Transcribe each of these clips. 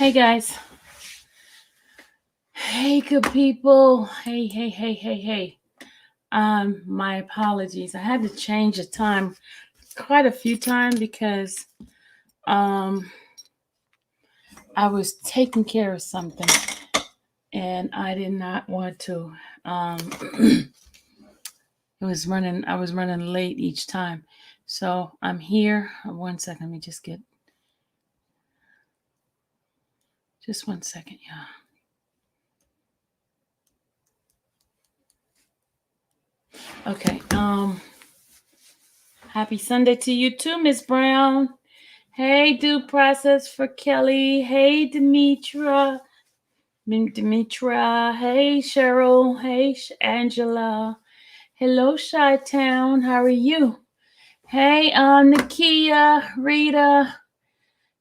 Hey guys. Hey good people. Hey. My apologies. I had to change the time quite a few times because I was taking care of something and I did not want to I was running late each time. So I'm here. 1 second, let me just 1 second, yeah. Okay. Happy Sunday to you too, Miss Brown. Hey, due process for Kelly. Hey, Demetra. Hey, Cheryl. Hey, Angela. Hello, Chi-Town. How are you? Hey, Nakia, Rita,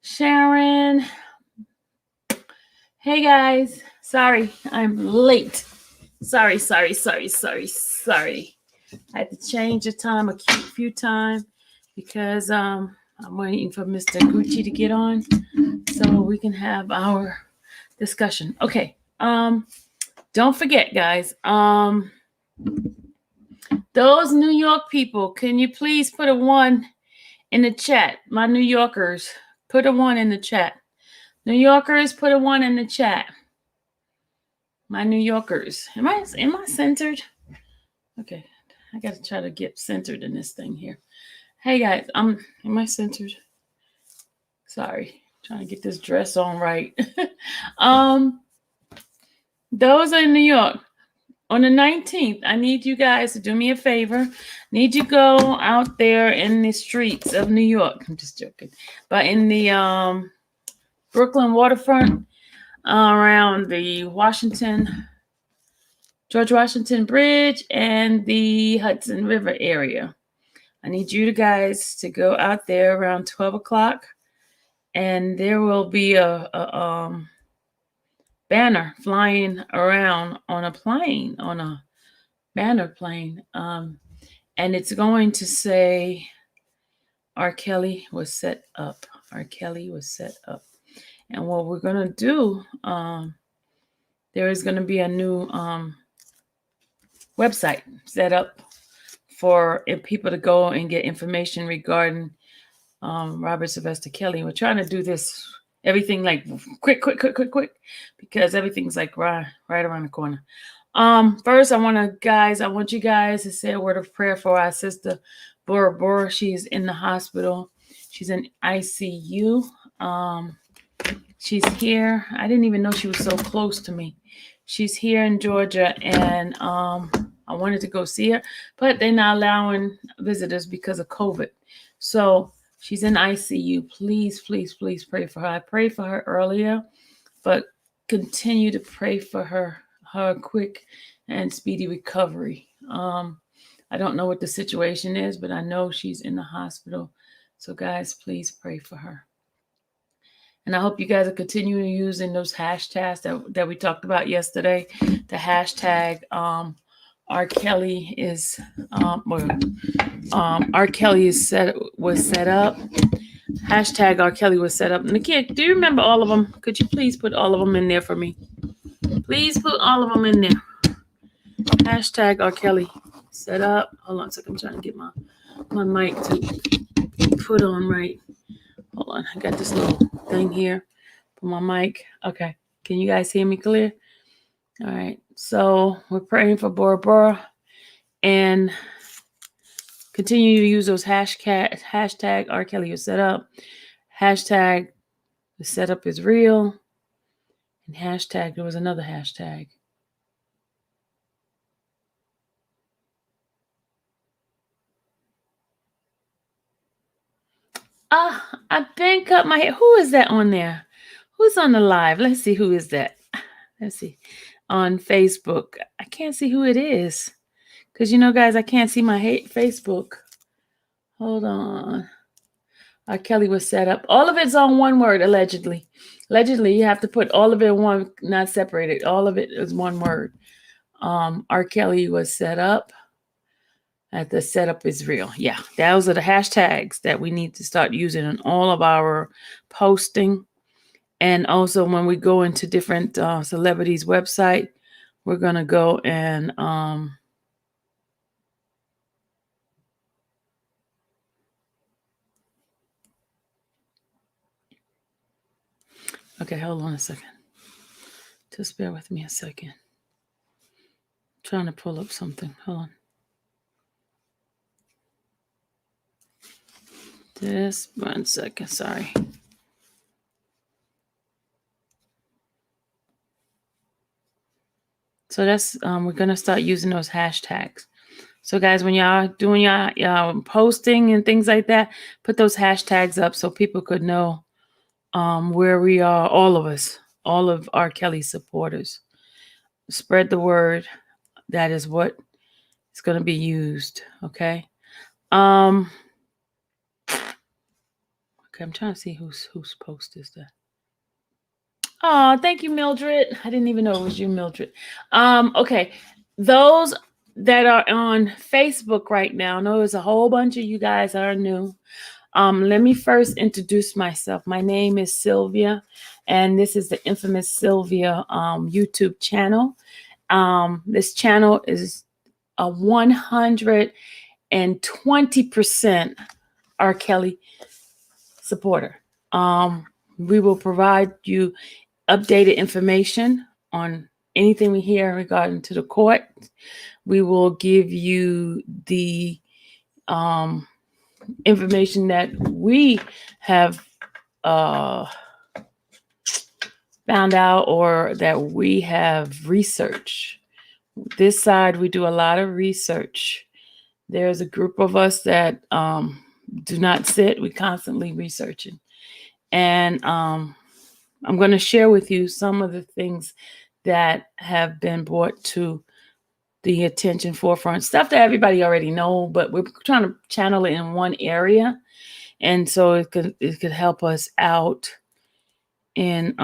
Sharon. Hey, guys. Sorry, I'm late. Sorry. I had to change the time a few times because I'm waiting for Mr. Gucci to get on so we can have our discussion. Okay. Don't forget, guys. Those New York people, can you please put a 1 in the chat? My New Yorkers, put a 1 in the chat. New Yorkers, put a 1 in the chat. My New Yorkers. Am I centered? Okay. I gotta try to get centered in this thing here. Hey guys, am I centered? Sorry, trying to get this dress on right. Those are in New York. On the 19th, I need you guys to do me a favor. Need you go out there in the streets of New York. I'm just joking. But in the Brooklyn waterfront, around the George Washington Bridge and the Hudson River area. I need you guys to go out there around 12 o'clock. And there will be a banner flying around on a banner plane. And it's going to say, R. Kelly was set up. R. Kelly was set up. And what we're going to do, there is going to be a new website set up for people to go and get information regarding Robert Sylvester Kelly. We're trying to do this, everything like quick, because everything's like right around the corner. First, I want you guys to say a word of prayer for our sister Bora Bora. She's in the hospital. She's in ICU. She's here. I didn't even know she was so close to me. She's here in Georgia, and I wanted to go see her, but they're not allowing visitors because of COVID. So she's in ICU. Please pray for her. I prayed for her earlier, but continue to pray for her quick and speedy recovery. I don't know what the situation is, but I know she's in the hospital. So guys, please pray for her. And I hope you guys are continuing using those hashtags that we talked about yesterday. The hashtag R. Kelly is R. Kelly was set up. Hashtag R. Kelly was set up. Nakia, do you remember all of them? Could you please put all of them in there for me? Please put all of them in there. Hashtag R. Kelly set up. Hold on a second. I'm trying to get my mic to put on right. Hold on. I got this little thing here for my mic. Okay. Can you guys hear me clear? All right. So we're praying for Bora Bora and continue to use those hashtag R. Kelly was set up. Hashtag the setup is real. And hashtag, there was another hashtag. I've been cut my hair. Who is that on there? Who's on the live? Let's see who is that. Let's see. On Facebook. I can't see who it is. Because, guys, I can't see my Facebook. Hold on. R. Kelly was set up. All of it's on one word, allegedly. Allegedly, you have to put all of it in one, not separated. All of it is one word. R. Kelly was set up. The setup is real. Yeah, those are the hashtags that we need to start using in all of our posting. And also when we go into different celebrities' website, we're going to go and okay, hold on a second. Just bear with me a second. I'm trying to pull up something. Hold on. Just 1 second. Sorry. So that's we're gonna start using those hashtags. So guys, when y'all doing y'all posting and things like that, put those hashtags up so people could know where we are. All of us, all of R. Kelly supporters, spread the word. That is what is going to be used. Okay. Okay. I'm trying to see whose post is that. Oh, thank you, Mildred. I didn't even know it was you, Mildred. Okay. Those that are on Facebook right now, I know there's a whole bunch of you guys that are new. Let me first introduce myself. My name is Sylvia, and this is the infamous Sylvia YouTube channel. This channel is a 120% R. Kelly supporter. We will provide you updated information on anything we hear regarding to the court. We will give you the information that we have found out or that we have researched. This side, we do a lot of research. There's a group of us that do not sit. We constantly researching. And I'm going to share with you some of the things that have been brought to the attention forefront, stuff that everybody already know, but we're trying to channel it in one area. And so it could help us out in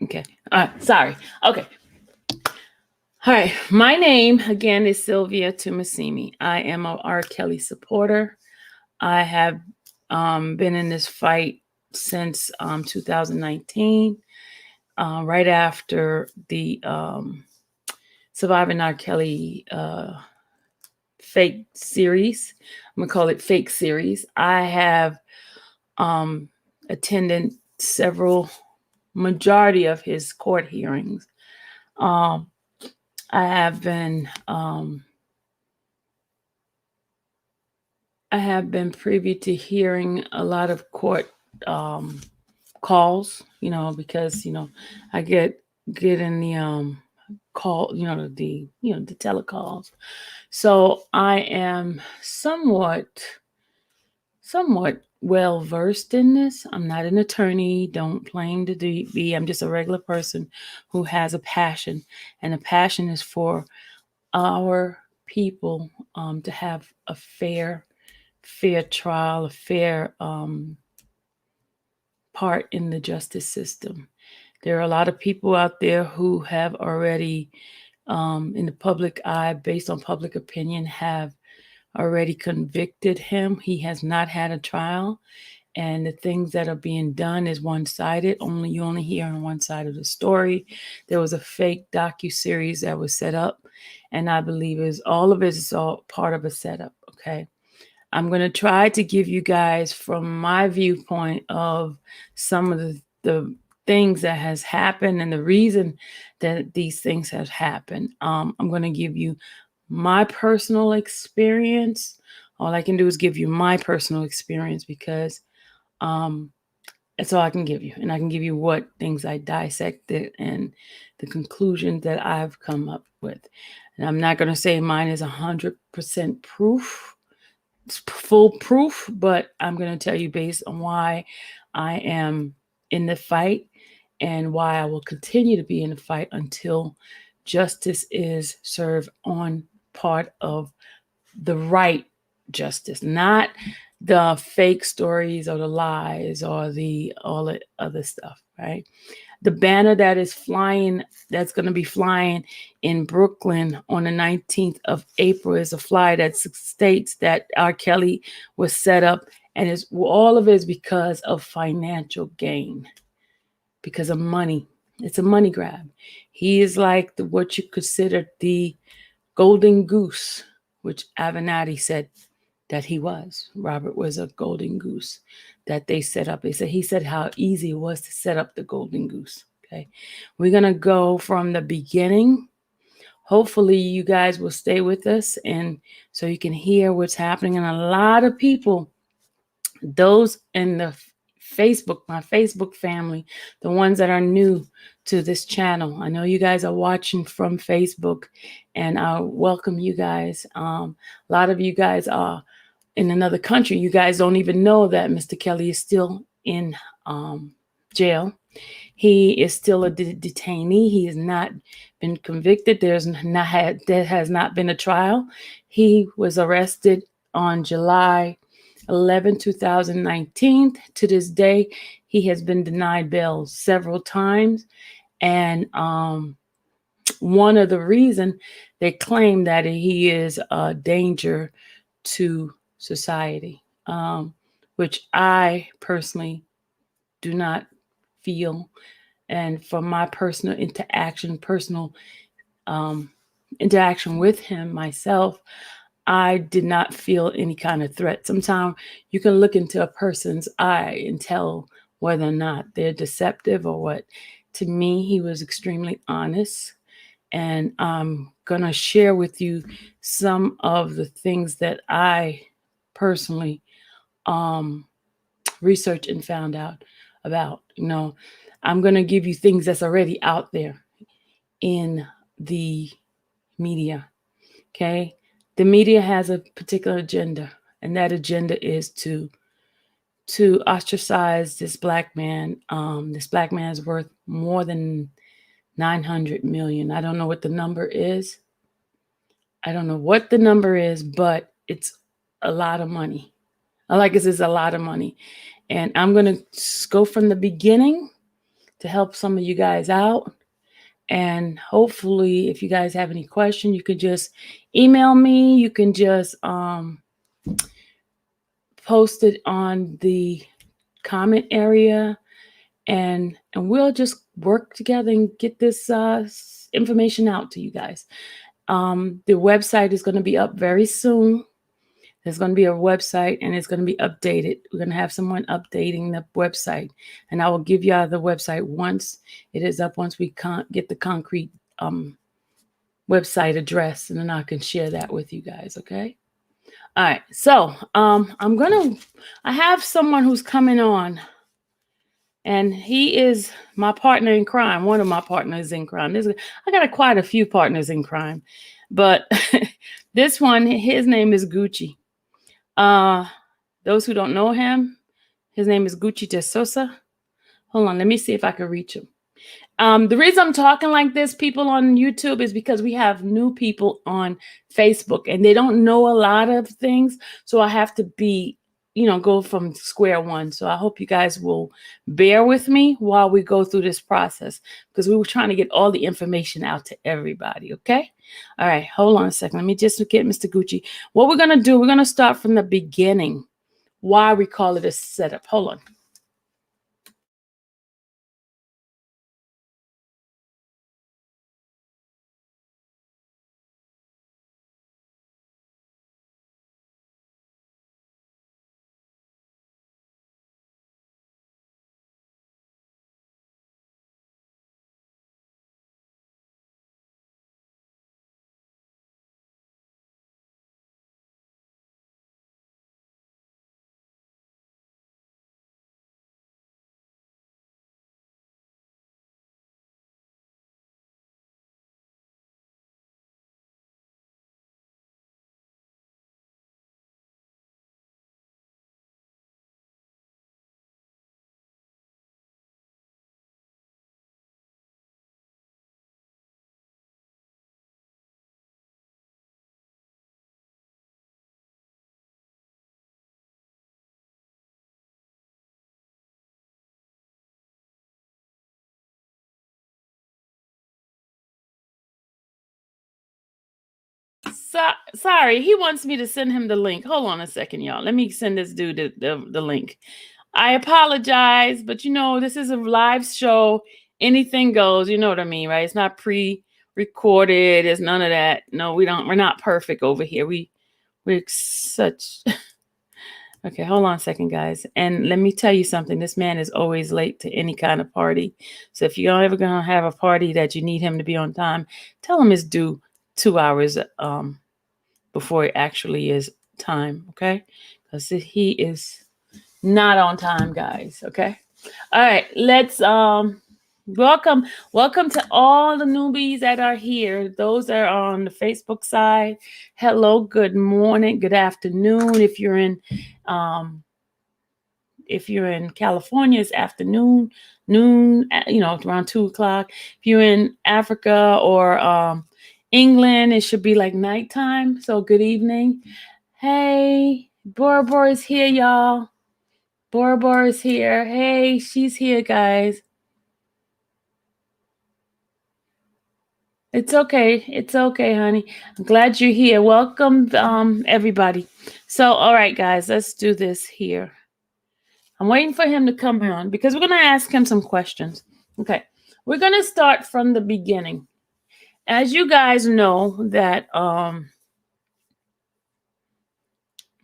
okay. All right, sorry. Okay. All right. My name again is Sylvia Tumasimi. I am a R. Kelly supporter. I have been in this fight since 2019, right after the Surviving R. Kelly fake series. I'm gonna call it fake series. I have attended majority of his court hearings. I have been privy to hearing a lot of court calls, because I get in the call, the telecalls. So I am somewhat well versed in this. I'm not an attorney, don't claim to be. I'm just a regular person who has a passion, and the passion is for our people to have a fair trial, a fair part in the justice system. There are a lot of people out there who have already, in the public eye, based on public opinion, have already convicted him. He has not had a trial, and the things that are being done is one-sided. You only hear on one side of the story. There was a fake docu-series that was set up, and I believe all of it is all part of a setup. Okay. I'm going to try to give you guys from my viewpoint of some of the things that has happened and the reason that these things have happened. I'm going to give you my personal experience. All I can do is give you my personal experience because that's all I can give you. And I can give you what things I dissected and the conclusions that I've come up with. And I'm not going to say mine is 100% proof. Full proof, but I'm going to tell you based on why I am in the fight and why I will continue to be in the fight until justice is served on part of the right justice, not the fake stories or the lies or all the other stuff, right? The banner that is flying, that's going to be flying in Brooklyn on the 19th of April is a flyer that states that R. Kelly was set up And it's all of it is because of financial gain, because of money. It's a money grab. He is like what you consider the golden goose, which Avenatti said that he was. Robert was a golden goose that they set up. He said how easy it was to set up the golden goose. Okay. We're gonna go from the beginning. Hopefully you guys will stay with us and so you can hear what's happening. And a lot of people, those in the Facebook, my Facebook family, the ones that are new to this channel. I know you guys are watching from Facebook and I welcome you guys. A lot of you guys are in another country. You guys don't even know that Mr. Kelly is still in jail. He is still a detainee. He has not been convicted. There has not been a trial. He was arrested on July 11, 2019. To this day, he has been denied bail several times. And one of the reasons they claim that he is a danger to society, which I personally do not feel. And from my personal interaction with him myself, I did not feel any kind of threat. Sometimes you can look into a person's eye and tell whether or not they're deceptive or what. To me, he was extremely honest. And I'm going to share with you some of the things that I personally researched and found out about. I'm going to give you things that's already out there in the media. Okay. The media has a particular agenda, and that agenda is to ostracize this black man. This black man is worth more than 900 million. I don't know what the number is. But it's a lot of money. Like this is a lot of money. And I'm going to go from the beginning to help some of you guys out. And hopefully, if you guys have any question, you can just email me. You can just post it on the comment area, and we'll just work together and get this information out to you guys. The website is going to be up very soon. There's going to be a website and it's going to be updated. We're going to have someone updating the website, and I will give you the website once it is up, once we get the concrete website address, and then I can share that with you guys. Okay. All right. So I have someone who's coming on, and he is my partner in crime. One of my partners in crime. I got quite a few partners in crime, but this one, his name is Gucci. Those who don't know him, his name is Gucci de Sosa. Hold on, let me see if I can reach him. The reason I'm talking like this, people on YouTube, is because we have new people on Facebook and they don't know a lot of things. So I have to go from square one. So I hope you guys will bear with me while we go through this process, because we were trying to get all the information out to everybody. Okay. All right. Hold on a second. Let me just get Mr. Gucci. What we're going to do, we're going to start from the beginning. Why we call it a setup. Hold on. Sorry, he wants me to send him the link. Hold on a second, y'all. Let me send this dude the link. I apologize, but this is a live show. Anything goes. You know what I mean, right? It's not pre-recorded. It's none of that. No, we don't. We're not perfect over here. We're such. Okay, hold on a second, guys. And let me tell you something. This man is always late to any kind of party. So if you're ever going to have a party that you need him to be on time, tell him it's due 2 hours before it actually is time, okay? Because he is not on time, guys, okay? All right, let's welcome to all the newbies that are here. Those that are on the Facebook side. Hello, good morning, good afternoon. If you're in California, it's afternoon, noon, around 2:00. If you're in Africa or England, it should be like nighttime. So good evening. Hey, Bora Bora is here, y'all. Bora Bora is here. Hey, she's here, guys. It's okay. It's okay, honey. I'm glad you're here. Welcome, everybody. So, all right, guys, let's do this here. I'm waiting for him to come on because we're going to ask him some questions. Okay. We're going to start from the beginning. As you guys know that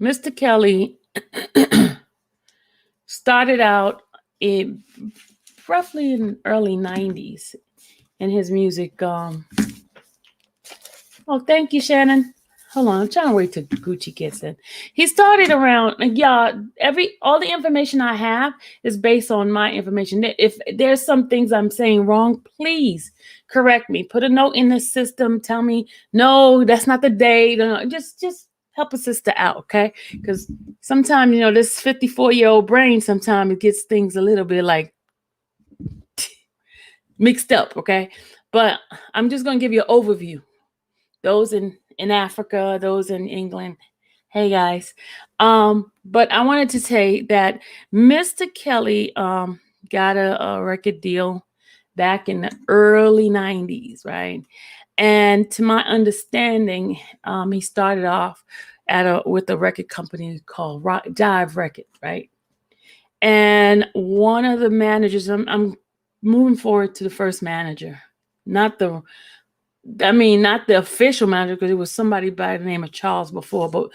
Mr. Kelly started out roughly in the early 90s in his music. Oh, thank you, Shannon. Hold on, I'm trying to wait till Gucci gets in. He started around, all the information I have is based on my information. If there's some things I'm saying wrong, please correct me. Put a note in the system. Tell me, no, that's not the date. Just help a sister out, okay? Because sometimes, this 54-year-old brain, sometimes it gets things a little bit like mixed up, okay? But I'm just going to give you an overview. Those in Africa, those in England. Hey, guys. But I wanted to say that Mr. Kelly got a record deal back in the early 90s, right? And to my understanding, he started off with a record company called Jive Records, right? And one of the managers, I'm moving forward to the first manager, not the official manager, because it was somebody by the name of Charles before. But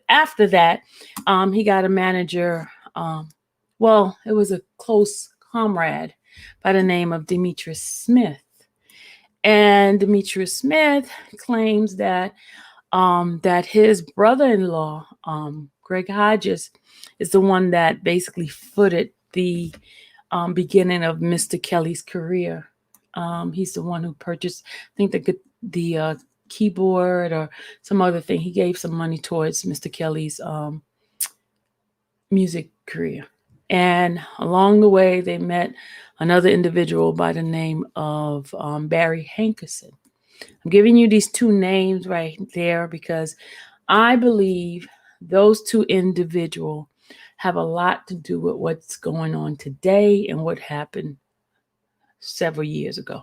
after that, he got a manager. It was a close comrade by the name of Demetrius Smith. And Demetrius Smith claims that his brother-in-law, Greg Hodges, is the one that basically footed the beginning of Mr. Kelly's career. He's the one who purchased, I think, the keyboard or some other thing. He gave some money towards Mr. Kelly's music career. And along the way, they met another individual by the name of Barry Hankerson. I'm giving you these two names right there because I believe those two individuals have a lot to do with what's going on today and what happened several years ago,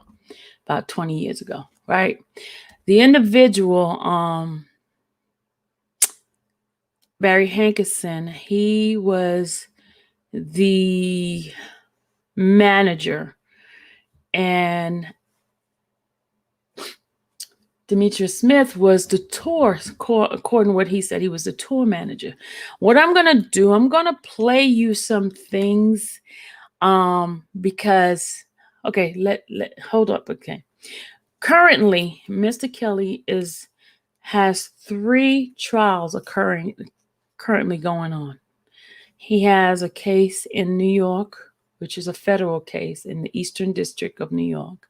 about 20 years ago, right? The individual, Barry Hankerson, he was the manager, and Demetrius Smith was the tour, according to what he said, he was the tour manager. What I'm going to do, I'm going to play you some things because, okay, hold up, okay. Currently, Mr. Kelly has 3 trials currently going on. He has a case in New York, which is a federal case in the Eastern District of New York.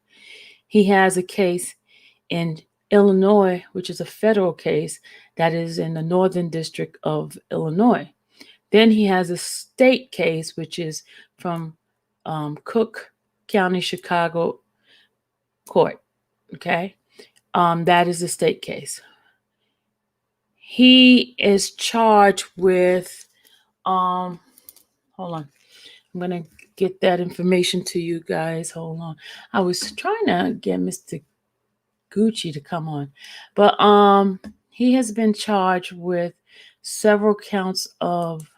He has a case in Illinois, which is a federal case that is in the Northern District of Illinois. Then he has a state case, which is from Cook County, Chicago court. Okay. That is the state case. He is charged with, hold on. I'm going to get that information to you guys. Hold on. I was trying to get Mr. Gucci to come on. But he has been charged with several counts of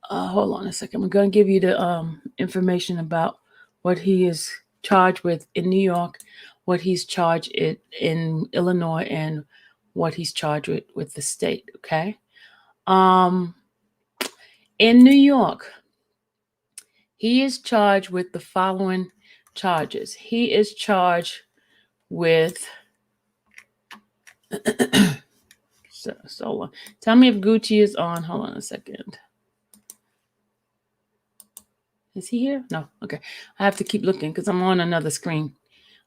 hold on a second. I'm going to give you the information about what he is charged with in New York, what he's charged in Illinois, and what he's charged with the state. Okay. In New York, he is charged with the following charges. He is charged with so tell me if Gucci is on. Hold on a second. Is he here? No. Okay. I have to keep looking because I'm on another screen.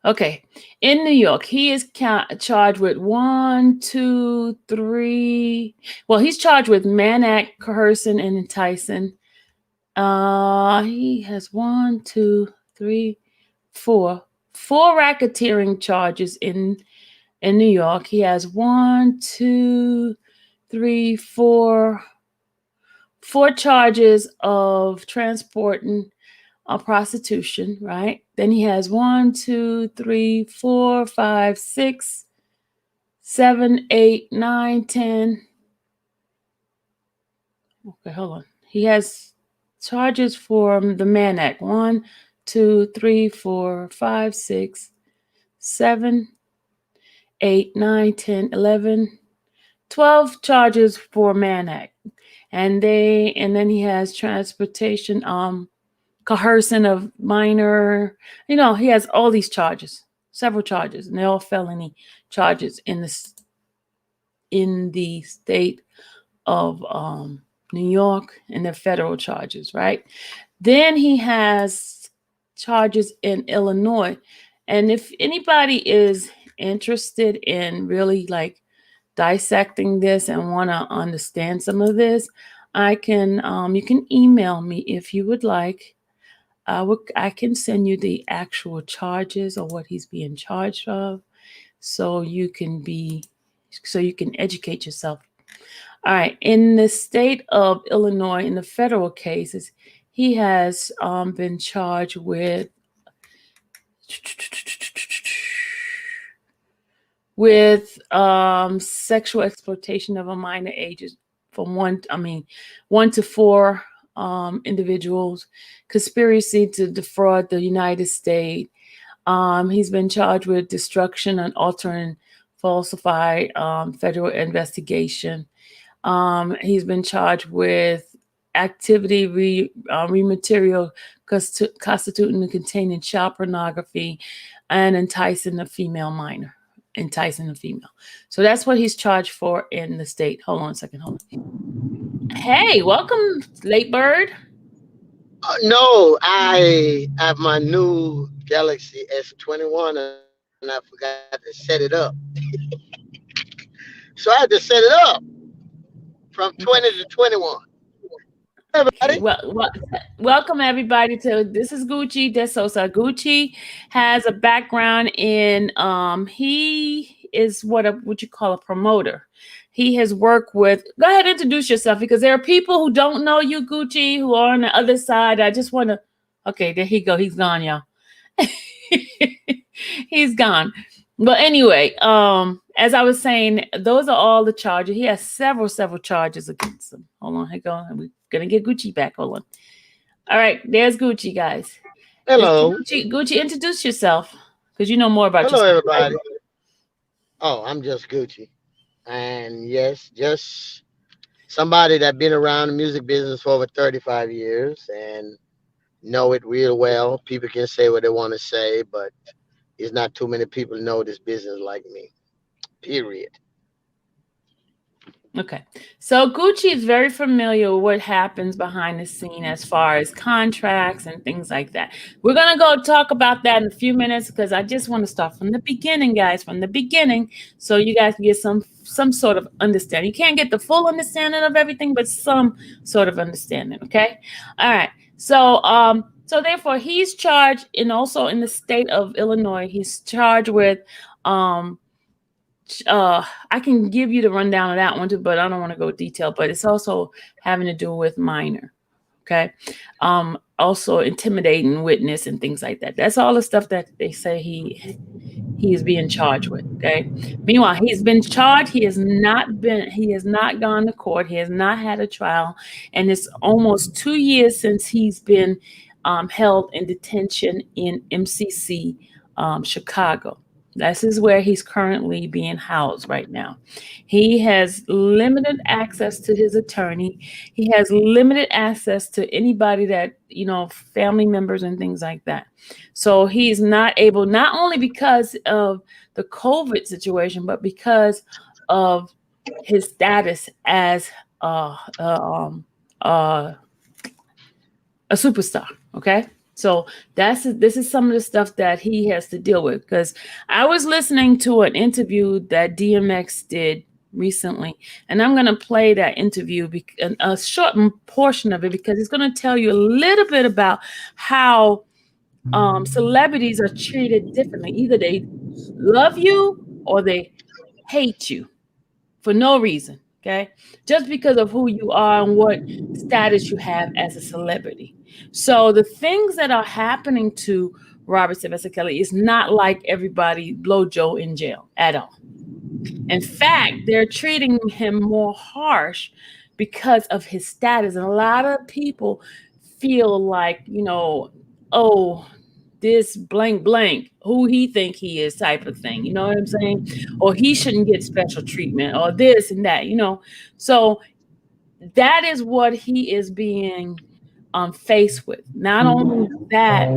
Okay. In New York, he is charged with 1, 2, 3. Well, he's charged with Mann Act, coercion, and enticing. He has 1, 2, 3, 4 racketeering charges in New York. He has 1, 2, 3, 4 charges of transporting prostitution, right? Then he has 1, 2, 3, 4, 5, 6, 7, 8, 9, 10. Okay, hold on. He has charges for the Mann Act. 1, 2, 3, 4, 5, 6, 7, 8, 9, 10, 11, 12 charges for Mann Act. And then he has transportation, coercion of minor. He has all these charges, several charges, and they're all felony charges in the state of New York, and they're federal charges, right? Then he has charges in Illinois. And if anybody is interested in really like dissecting this and want to understand some of this, I can you can email me if you would like. I can send you the actual charges or what he's being charged of, so you can educate yourself. All right, in the state of Illinois, in the federal cases, he has been charged with sexual exploitation of a minor ages from 1 to 4 individuals, conspiracy to defraud the United States. He's been charged with destruction and altering falsified federal investigation. He's been charged with activity rematerial constituting and containing child pornography and enticing a female minor. So that's what he's charged for in the state. Hold on a second. Hold on. Hey, welcome, late bird. No, I have my new Galaxy S21 and I forgot to set it up. So I had to set it up from 20 Okay. to 21. Okay, Everybody. welcome everybody to this is Gucci de Sosa. Gucci has a background in he is what you call a promoter. He has worked with. Go ahead, introduce yourself because there are people who don't know you, Gucci, who are on the other side. I just want to. Okay, there he go. He's gone, y'all. He's gone. But anyway, as I was saying, those are all the charges. He has several charges against him. Hold on, hang on. We're gonna get Gucci back. Hold on. All right, there's Gucci, guys. Hello. Gucci, introduce yourself because you know more about Hello, yourself. everybody. Oh, I'm just Gucci. And yes, just somebody that been around the music business for over 35 years and know it real well. People can say what they want to say, but there's not too many people know this business like me. Period. Okay. So Gucci is very familiar with what happens behind the scene as far as contracts and things like that. We're going to go talk about that in a few minutes because I just want to start from the beginning, guys, from the beginning, so you guys can get some sort of understanding. You can't get the full understanding of everything, but some sort of understanding, okay? All right. So therefore he's charged also in the state of Illinois, he's charged with I can give you the rundown of that one too, but I don't want to go detail. But it's also having to do with minor, okay? Also intimidating witness and things like that. That's all the stuff that they say he he is being charged with. Okay. Meanwhile, he's been charged. He has not gone to court. He has not had a trial. And it's almost 2 years since he's been held in detention in MCC, Chicago. This is where he's currently being housed right now. He has limited access to his attorney. He has limited access to anybody that, family members and things like that. So he's not able, not only because of the COVID situation, but because of his status as uh, a superstar. Okay. So this is some of the stuff that he has to deal with. Because I was listening to an interview that DMX did recently, and I'm going to play that interview, a short portion of it, because it's going to tell you a little bit about how celebrities are treated differently. Either they love you or they hate you for no reason. Okay, just because of who you are and what status you have as a celebrity. So the things that are happening to Robert Sylvester Kelly is not like everybody blow Joe in jail at all. In fact, they're treating him more harsh because of his status. And a lot of people feel like, oh, this blank blank, who he think he is type of thing. You know what I'm saying? Or he shouldn't get special treatment or this and that, So that is what he is being faced with. Not only that,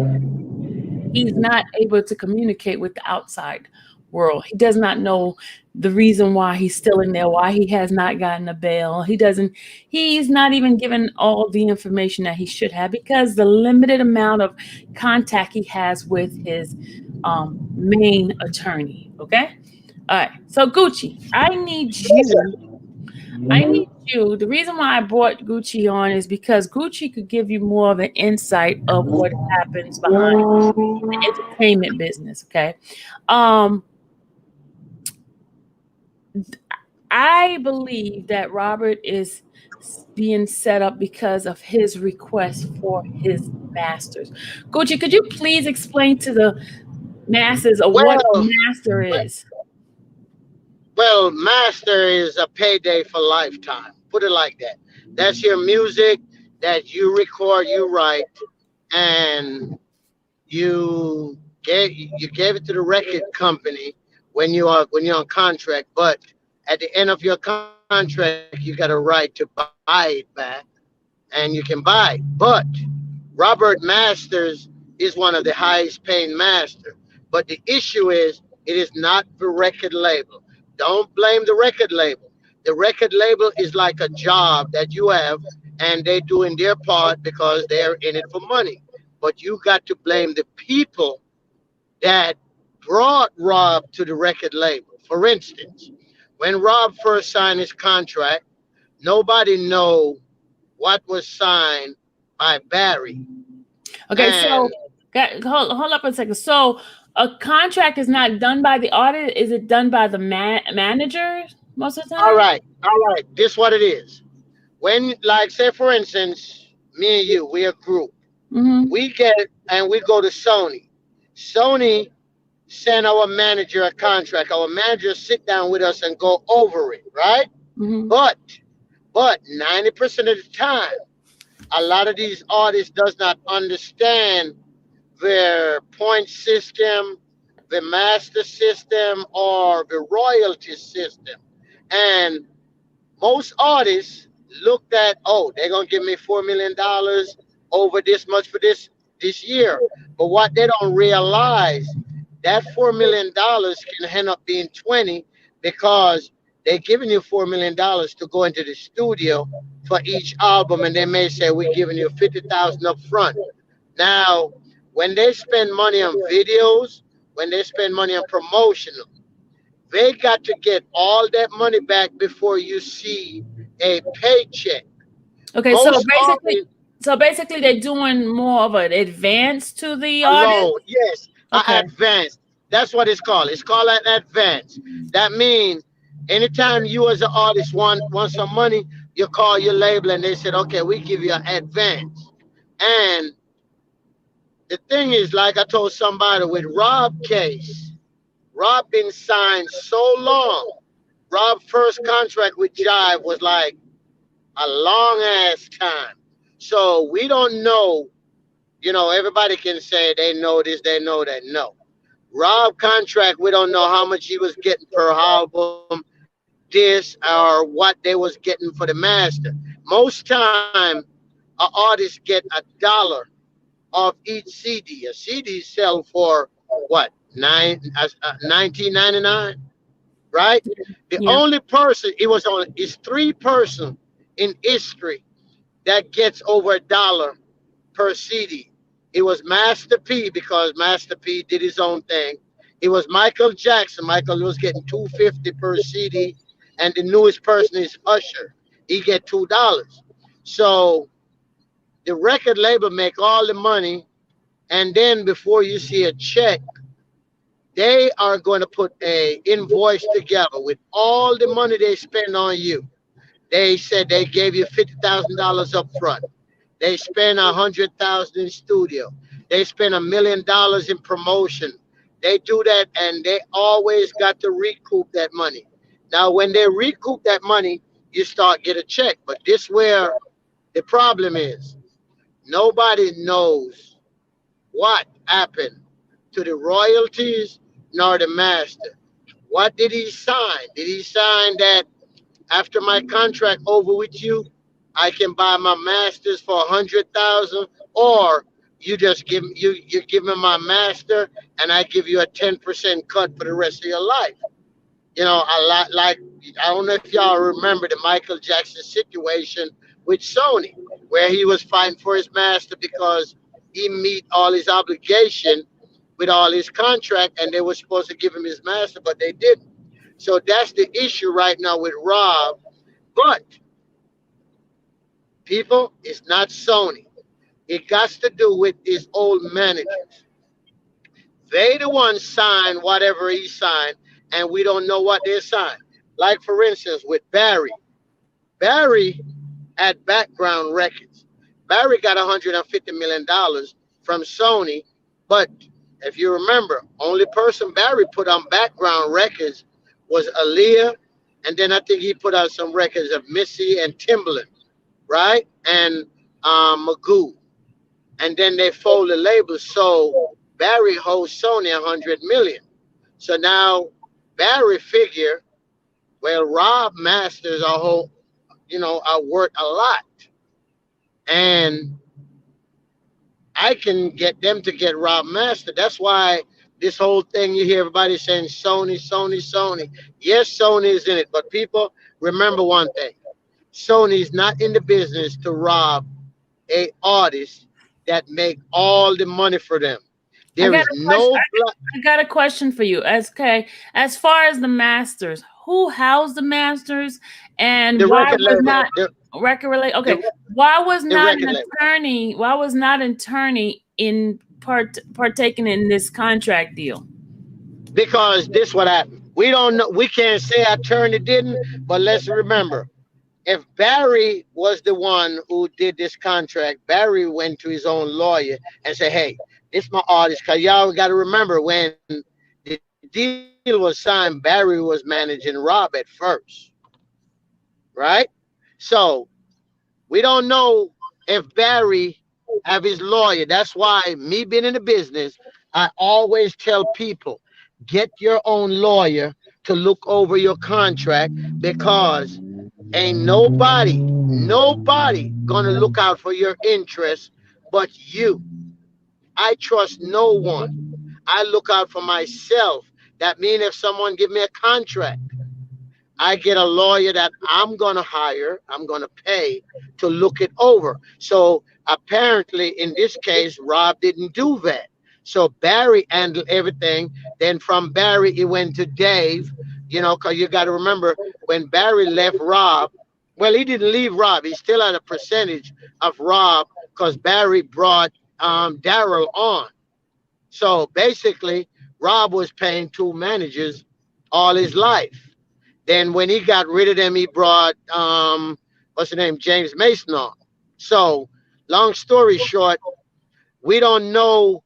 he's not able to communicate with the outside world. He does not know the reason why he's still in there, why he has not gotten a bail. He's not even given all the information that he should have, because the limited amount of contact he has with his main attorney. Okay. All right. So Gucci, the reason why I brought Gucci on is because Gucci could give you more of an insight of what happens behind the entertainment business. Okay. I believe that Robert is being set up because of his request for his masters. Gucci, could you please explain to the masses of what a Well, master is? well, master is a payday for lifetime. Put it like that. That's your music that you record, you write, and you gave it to the record company when you're on contract. But at the end of your contract, you got a right to buy it back, and you can buy it. But Robert Masters is one of the highest paying master. But the issue is it is not the record label. Don't blame the record label. The record label is like a job that you have, and they're doing their part because they're in it for money. But you got to blame the people that brought Rob to the record label. For instance, when Rob first signed his contract, nobody know what was signed by Barry. Okay, And so hold up a second. So a contract is not done by the artist. Is it done by the manager most of the all time? right, all right, this what it is. When, like, say for instance, me and you, we a group. Mm-hmm. We get and we go to Sony. Sony send our manager a contract. Our manager sit down with us and go over it, right? Mm-hmm. But 90% of the time, a lot of these artists does not understand their point system, the master system, or the royalty system. And most artists looked at, oh, they're gonna give me $4 million over this much for this year. But what they don't realize, that $4 million can end up being 20, because they're giving you $4 million to go into the studio for each album, and they may say we're giving you 50,000 up front. Now, when they spend money on videos, when they spend money on promotional, they got to get all that money back before you see a paycheck. Okay, so Most basically, artists they're doing more of an advance to the artist. alone, yes, are Okay. advanced. That's what it's called. It's called an advance. That means anytime you as an artist want some money, you call your label and they said, okay, we give you an advance. And the thing is, like I told somebody with Rob case, Rob been signed so long. Rob's first contract with Jive was like a long ass time. So we don't know, everybody can say they know this, they know that. No. Rob contract, we don't know how much he was getting per album, this or what they was getting for the master. Most time, an artist get $1 of each CD. A CD sell for what, 19.99, right? The Yeah. only person it was on is three-person in history that gets over $1 per CD. It was Master P because Master P did his own thing. It was Michael Jackson. Michael was getting 250 per CD, and the newest person is Usher. He get $2. So the record label make all the money, and then before you see a check, they are going to put a invoice together with all the money they spend on you. They said they gave you $50,000 up front. They spend 100,000 in studio. They spend $1 million in promotion. They do that, and they always got to recoup that money. Now, when they recoup that money, you start get a check. But this where the problem is. Nobody knows what happened to the royalties nor the master. What did he sign? Did he sign that after my contract over with you, I can buy my masters for 100,000, or you give me my master and I give you a 10% cut for the rest of your life. A lot like I don't know if y'all remember the Michael Jackson situation with Sony, where he was fighting for his master because he meet all his obligation with all his contract, and they were supposed to give him his master, but they didn't. So that's the issue right now with Rob. But people, it's not Sony. It got to do with his old managers. They the ones signed whatever he signed, and we don't know what they signed. Like for instance, with Barry. Barry had background records. Barry got $150 million from Sony, but if you remember, only person Barry put on background records was Aaliyah, and then I think he put out some records of Missy and Timbaland, right? And Magoo, and then they fold the labels. So Barry owes Sony 100 million. So now Barry figure, well, Rob Masters are whole, are worth a lot, and I can get them to get Rob Master. That's why this whole thing you hear everybody saying Sony, Sony, Sony. Yes, Sony is in it, but people remember one thing: Sony is not in the business to rob a artist that make all the money for them. I There got is a question. no I got a question for you. As far as the masters, who housed the masters, and the why record was label, not record relate? Okay, the, why was the not record an label. attorney? Why was not an attorney in partaking in this contract deal? Because this what happened. We don't know. We can't say attorney didn't, but let's remember, if Barry was the one who did this contract, Barry went to his own lawyer and said, "Hey, this my artist." Cause y'all got to remember when the deal was signed, Barry was managing Rob at first, right? So we don't know if Barry have his lawyer. That's why me being in the business, I always tell people, get your own lawyer to look over your contract because ain't nobody gonna look out for your interests but you. I trust no one. I look out for myself. That means if someone give me a contract, I get a lawyer that I'm going to hire, I'm going to pay to look it over. So apparently, in this case, Rob didn't do that. So Barry handled everything. Then from Barry, it went to Dave, because you got to remember when Barry left Rob, well, he didn't leave Rob. He still had a percentage of Rob because Barry brought Daryl on. So basically, Rob was paying two managers all his life. Then when he got rid of them, he brought what's the name, James Mason on. So long story short, we don't know,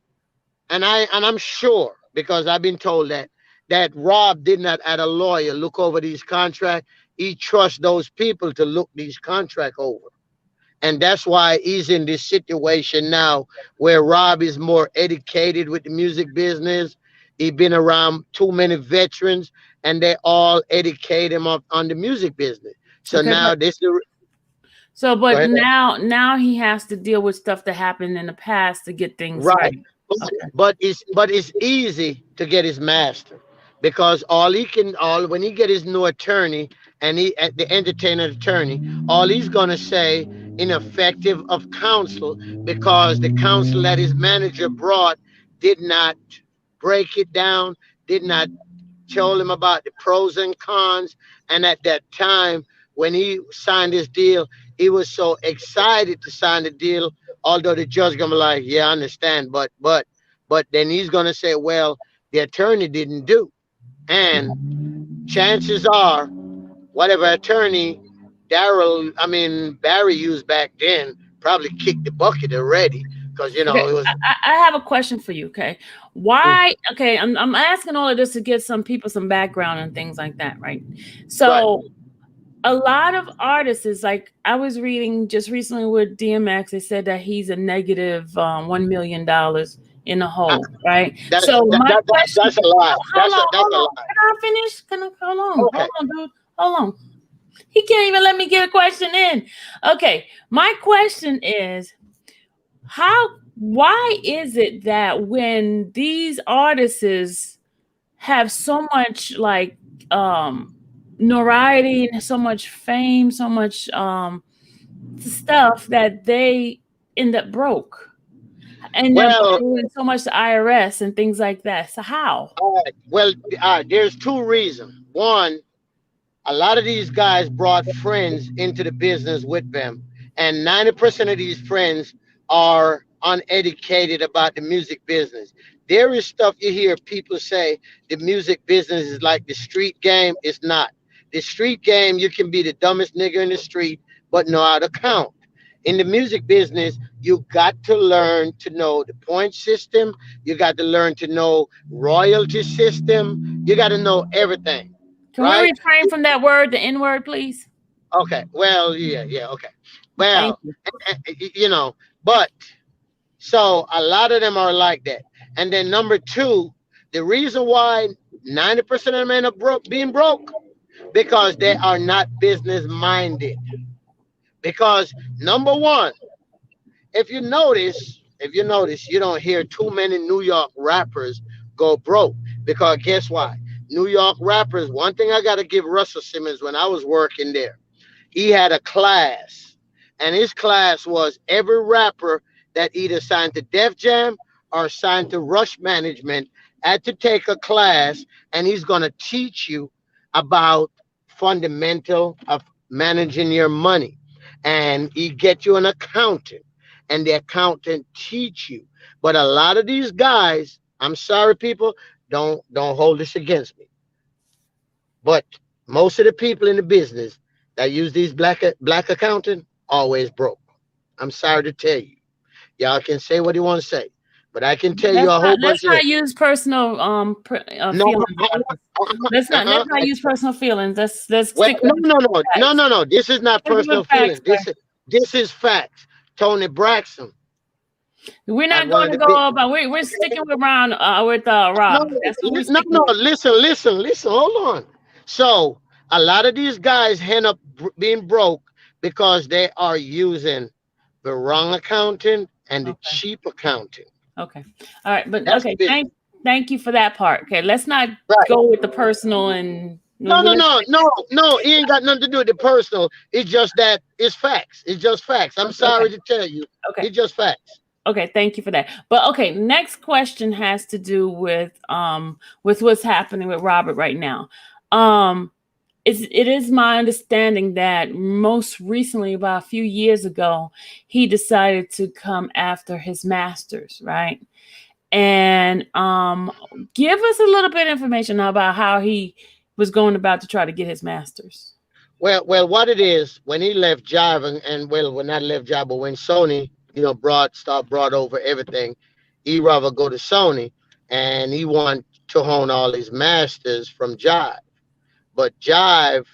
and I'm sure because I've been told that that Rob did not add a lawyer look over these contracts. He trusts those people to look these contract over. And that's why he's in this situation now where Rob is more educated with the music business. He been around too many veterans, and they all educate him on the music business. So Okay, now this is so go but ahead. now he has to deal with stuff that happened in the past to get things Right. right. But, Okay. but it's easy to get his master because all when he get his new attorney and he at the entertainer attorney, all he's gonna say ineffective of counsel because the counsel that his manager brought did not break it down, did not told him about the pros and cons. And at that time, when he signed his deal, he was so excited to sign the deal. Although the judge gonna be like, "Yeah, I understand," but then he's gonna say, "Well, the attorney didn't do," and chances are, whatever attorney Barry used back then probably kicked the bucket already because Okay, it was I have a question for you. Okay, why? Okay, I'm asking all of this to give some people some background and things like that, right? right. So a lot of artists is like I was reading just recently with DMX. They said that he's a negative $1 million in the I, hole, right? that's So that, my that, that question, that's a lie. hold on, That's hold a on. lie. Can I finish? Hold Okay. on, dude, hold on. He can't even let me get a question in. Okay, my question is why is it that when these artists have so much like notoriety and so much fame, so much stuff that they end up broke, end up Well, doing so much to IRS and things like that? So how? well, there's two reasons. One, a lot of these guys brought friends into the business with them, and 90% of these friends are uneducated about the music business. There is stuff you hear people say the music business is like the street game. It's not. The street game, you can be the dumbest nigga in the street, but know how to count. In the music business, you got to learn to know the point system. You got to learn to know royalty system. You got to know everything, Can we right? refrain from that word, the N word, please? Okay. Well, yeah. Okay. Thank Well, you. but so a lot of them are like that. And then number two, the reason why 90% of them end up being broke because they are not business minded. Because number one, if you notice, you don't hear too many New York rappers go broke. Because guess what? New York rappers, one thing I gotta give Russell Simmons when I was working there, he had a class, and his class was every rapper that either signed to Def Jam or signed to Rush Management had to take a class, and he's gonna teach you about fundamental of managing your money, and he get you an accountant, and the accountant teach you. But a lot of these guys, I'm sorry, people, don't hold this against me, but most of the people in the business that use these black accounting always broke. I'm sorry to tell you. Y'all can say what you want to say, but I can tell you a whole Let's bunch of not use personal no. feelings about this. Let's not I, use personal feelings. Let's well, stick with no, no, no, no, facts. no, no. This is not Stick with personal facts, feelings. sir. This is facts. Tony Braxton We're at not one going of to the go big. about. We're sticking with No, Rob. That's what we're no, sticking no. with. Listen. Hold on. So a lot of these guys end up being broke because they are using the wrong accounting and the Okay. cheap accounting. Okay. All right. But That's okay. big. Thank you for that part. Okay. Let's not Right. go with the personal and No, no, let's no, no, no. It ain't got nothing to do with the personal. It's just that it's facts. It's just facts. I'm okay. sorry to tell you. Okay. It's just facts. Okay, thank you for that. But okay, next question has to do with what's happening with Robert right now. Um it is my understanding that most recently, about a few years ago, he decided to come after his masters, right? And give us a little bit of information about how he was going about to try to get his masters. Well, what it is when he left Jive and well, when not left Jive, but when Sony, brought over everything, he rather go to Sony, and he want to own all his masters from Jive. But Jive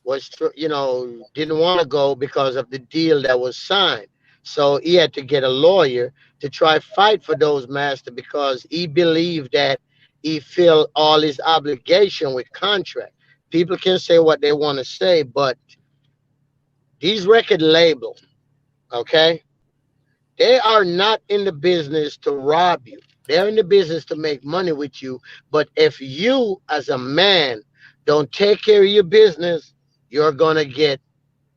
didn't want to go because of the deal that was signed. So he had to get a lawyer to try fight for those masters because he believed that he filled all his obligation with contract. People can say what they want to say, but these record labels, okay, they are not in the business to rob you. They're in the business to make money with you. But if you, as a man, don't take care of your business, you're gonna get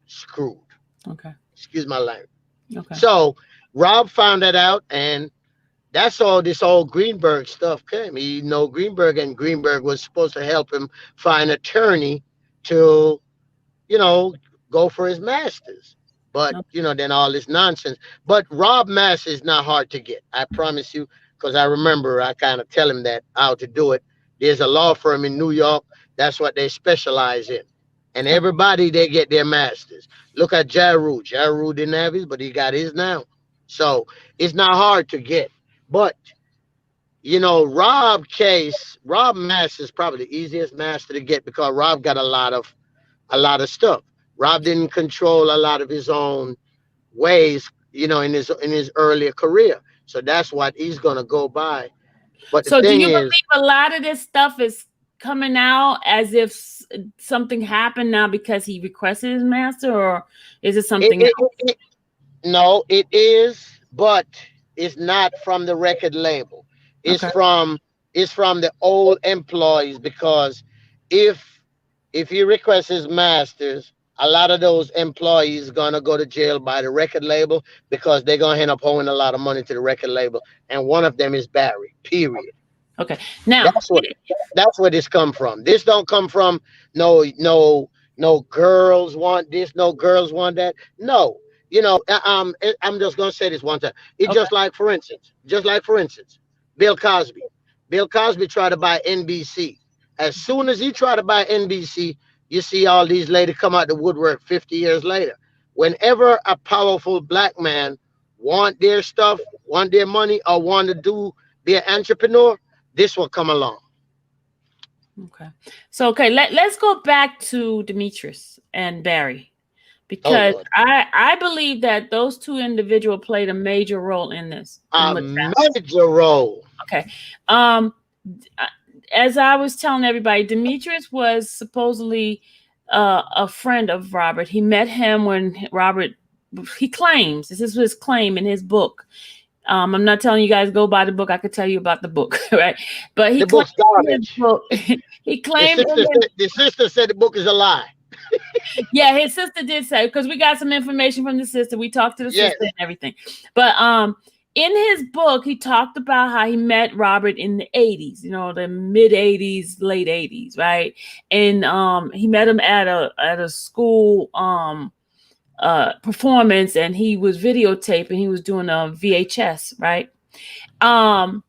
screwed. Okay. Excuse my language. Okay. So Rob found that out, and that's all this old Greenberg stuff came. Greenberg, and Greenberg was supposed to help him find an attorney to you know, go for his masters. But, Okay. then all this nonsense. But Rob Master is not hard to get. I promise you, because I remember I kind of tell him that how to do it. There's a law firm in New York. That's what they specialize in. And everybody, they get their masters. Look at Jaru. Jaru didn't have his, but he got his now. So it's not hard to get. But, Rob Master is probably the easiest master to get because Rob got a lot of stuff. Rob didn't control a lot of his own ways, in his earlier career. So that's what he's gonna go by. But the So, do thing you is, believe a lot of this stuff is coming out as if something happened now because he requested his master, or is it it, something it, else? it, no, it is, but it's not from the record label. It's Okay. from it's from the old employees because if if he requests his masters, a lot of those employees gonna go to jail by the record label because they're gonna end up owing a lot of money to the record label, and one of them is Barry. Period. Okay. Now, That's what that's where this come from. This don't come from no girls want this, no girls want that. No, I'm just gonna say this one time. It's okay. just like for instance, Bill Cosby. Bill Cosby tried to buy NBC. As soon as he tried to buy NBC, you see all these ladies come out the woodwork 50 years later. Whenever a powerful black man want their stuff, want their money, or want to be an entrepreneur, this will come along. Okay. So, okay, let's go back to Demetrius and Barry, Oh because Lord. I believe that those two individuals played a major role in this, in A what's happening. major role. Okay. Um, uh, as I was telling everybody, Demetrius was supposedly a friend of Robert. He met him when Robert, he claims, this is his claim in his book. I'm not telling you guys go buy the book. I could tell you about the book, right? But he The claimed book's in his garbage. book, he The claimed in sister his, said the sister said the book is a lie. yeah, his sister did say, because we got some information from the sister. We talked to the Yes. sister and everything. But in his book, he talked about how he met Robert in the 80s, the mid 80s, late 80s, right? And he met him at a school performance, and he was videotaping, he was doing a VHS, right? Um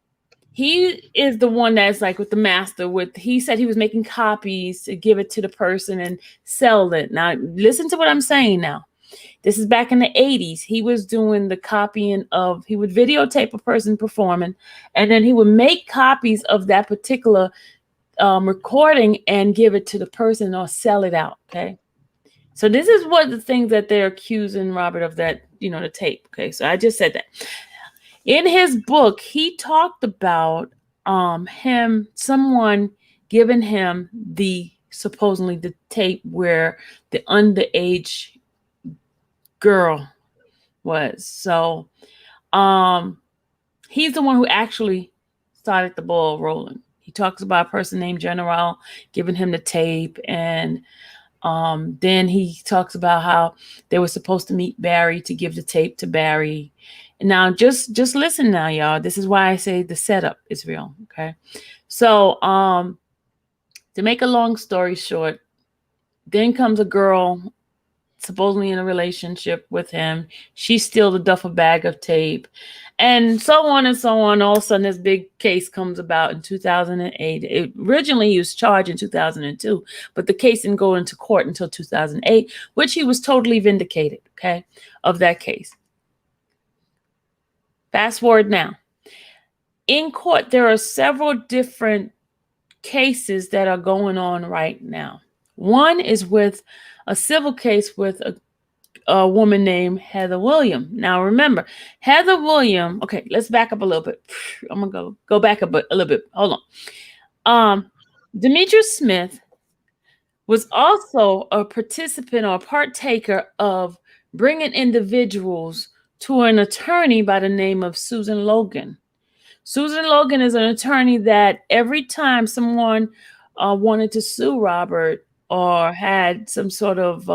he is the one that's like with the master, he said he was making copies to give it to the person and sell it. Now listen to what I'm saying now. This is back in the 80s. He was doing the copying he would videotape a person performing, and then he would make copies of that particular recording and give it to the person or sell it out. Okay. So this is what the things that they're accusing Robert of, that, the tape. Okay. So I just said that. In his book, he talked about someone giving him supposedly the tape where the underage girl was. So he's the one who actually started the ball rolling. He talks about a person named General giving him the tape, and then he talks about how they were supposed to meet Barry to give the tape to Barry. Now, just listen now, y'all. This is why I say the setup is real. Okay. So, to make a long story short, then comes a girl supposedly in a relationship with him. She's still the duffel bag of tape, and so on and so on. All of a sudden, this big case comes about in 2008. Originally, he was charged in 2002, but the case didn't go into court until 2008, which he was totally vindicated, okay, of that case. Fast forward now. in court, there are several different cases that are going on right now. One is with a civil case with a woman named Heather William. Now remember, Heather William. Okay, let's back up a little bit. I'm gonna go back a little bit. Hold on. Demetrius Smith was also a participant or partaker of bringing individuals to an attorney by the name of Susan Logan. Susan Logan is an attorney that every time someone wanted to sue Robert or had some sort of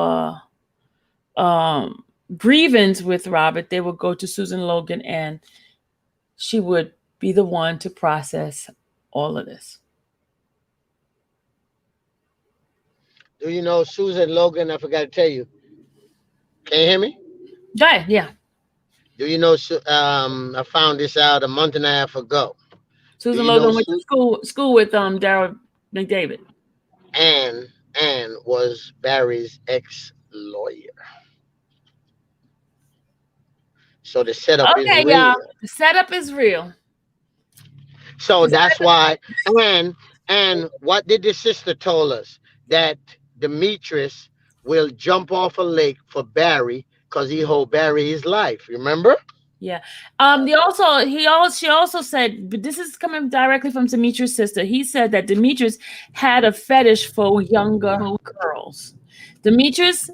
grievance with Robert, they would go to Susan Logan and she would be the one to process all of this. Do you know Susan Logan? I forgot to tell you. Can you hear me? Go ahead, yeah. Do you know? I found this out a month and a half ago. Do Susan you know Logan went to school with Daryl McDavid. Ann was Barry's ex lawyer. So the setup is Okay, y'all. real. The setup is real. So that's why. And what did the sister told us? That Demetrius will jump off a lake for Barry because he hold Barry his life. Remember? Yeah. She also said, but this is coming directly from Demetrius' sister. He said that Demetrius had a fetish for younger girls. Demetrius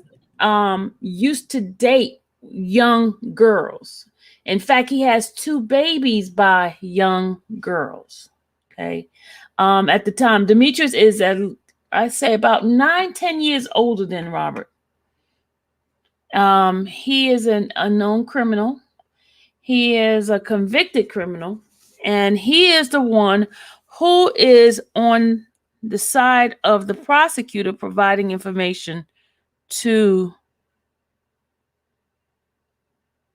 used to date young girls. In fact, he has 2 babies by young girls. Okay. At the time, Demetrius is I say about 9-10 years older than Robert. He is an unknown criminal. He is a convicted criminal, and he is the one who is on the side of the prosecutor providing information to.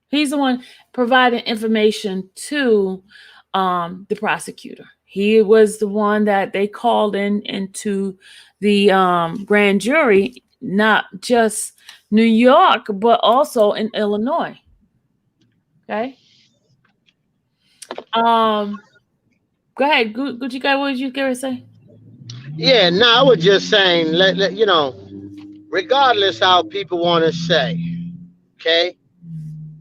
He's the one providing information to the prosecutor. He was the one that they called into the grand jury, not just New York, but also in Illinois. Okay. Go ahead, Gucci guy. What did you going to say? Yeah. No, I was just saying. Regardless how people want to say, okay,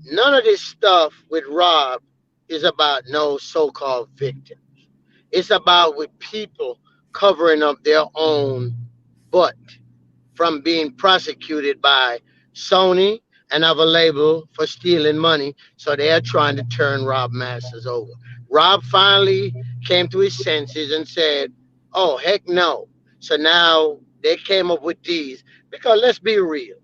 none of this stuff with Rob is about no so-called victim. It's about with people covering up their own butt from being prosecuted by Sony and other label for stealing money. So they are trying to turn Rob Masters over. Rob finally came to his senses and said, "Oh heck no!" So now they came up with these because let's be real,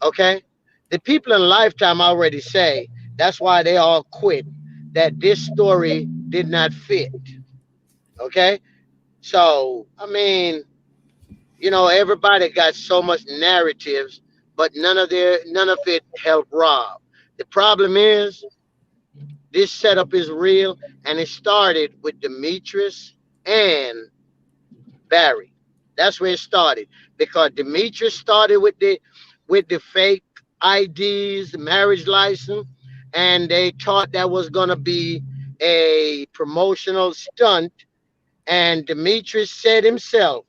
okay? The people in Lifetime already say that's why they all quit. That this story did not fit. Okay, so I mean, everybody got so much narratives, but none of it helped Rob. The problem is this setup is real, and it started with Demetrius and Barry. That's where it started because Demetrius started with the fake IDs, the marriage license, and they thought that was gonna be a promotional stunt. And Demetrius said himself,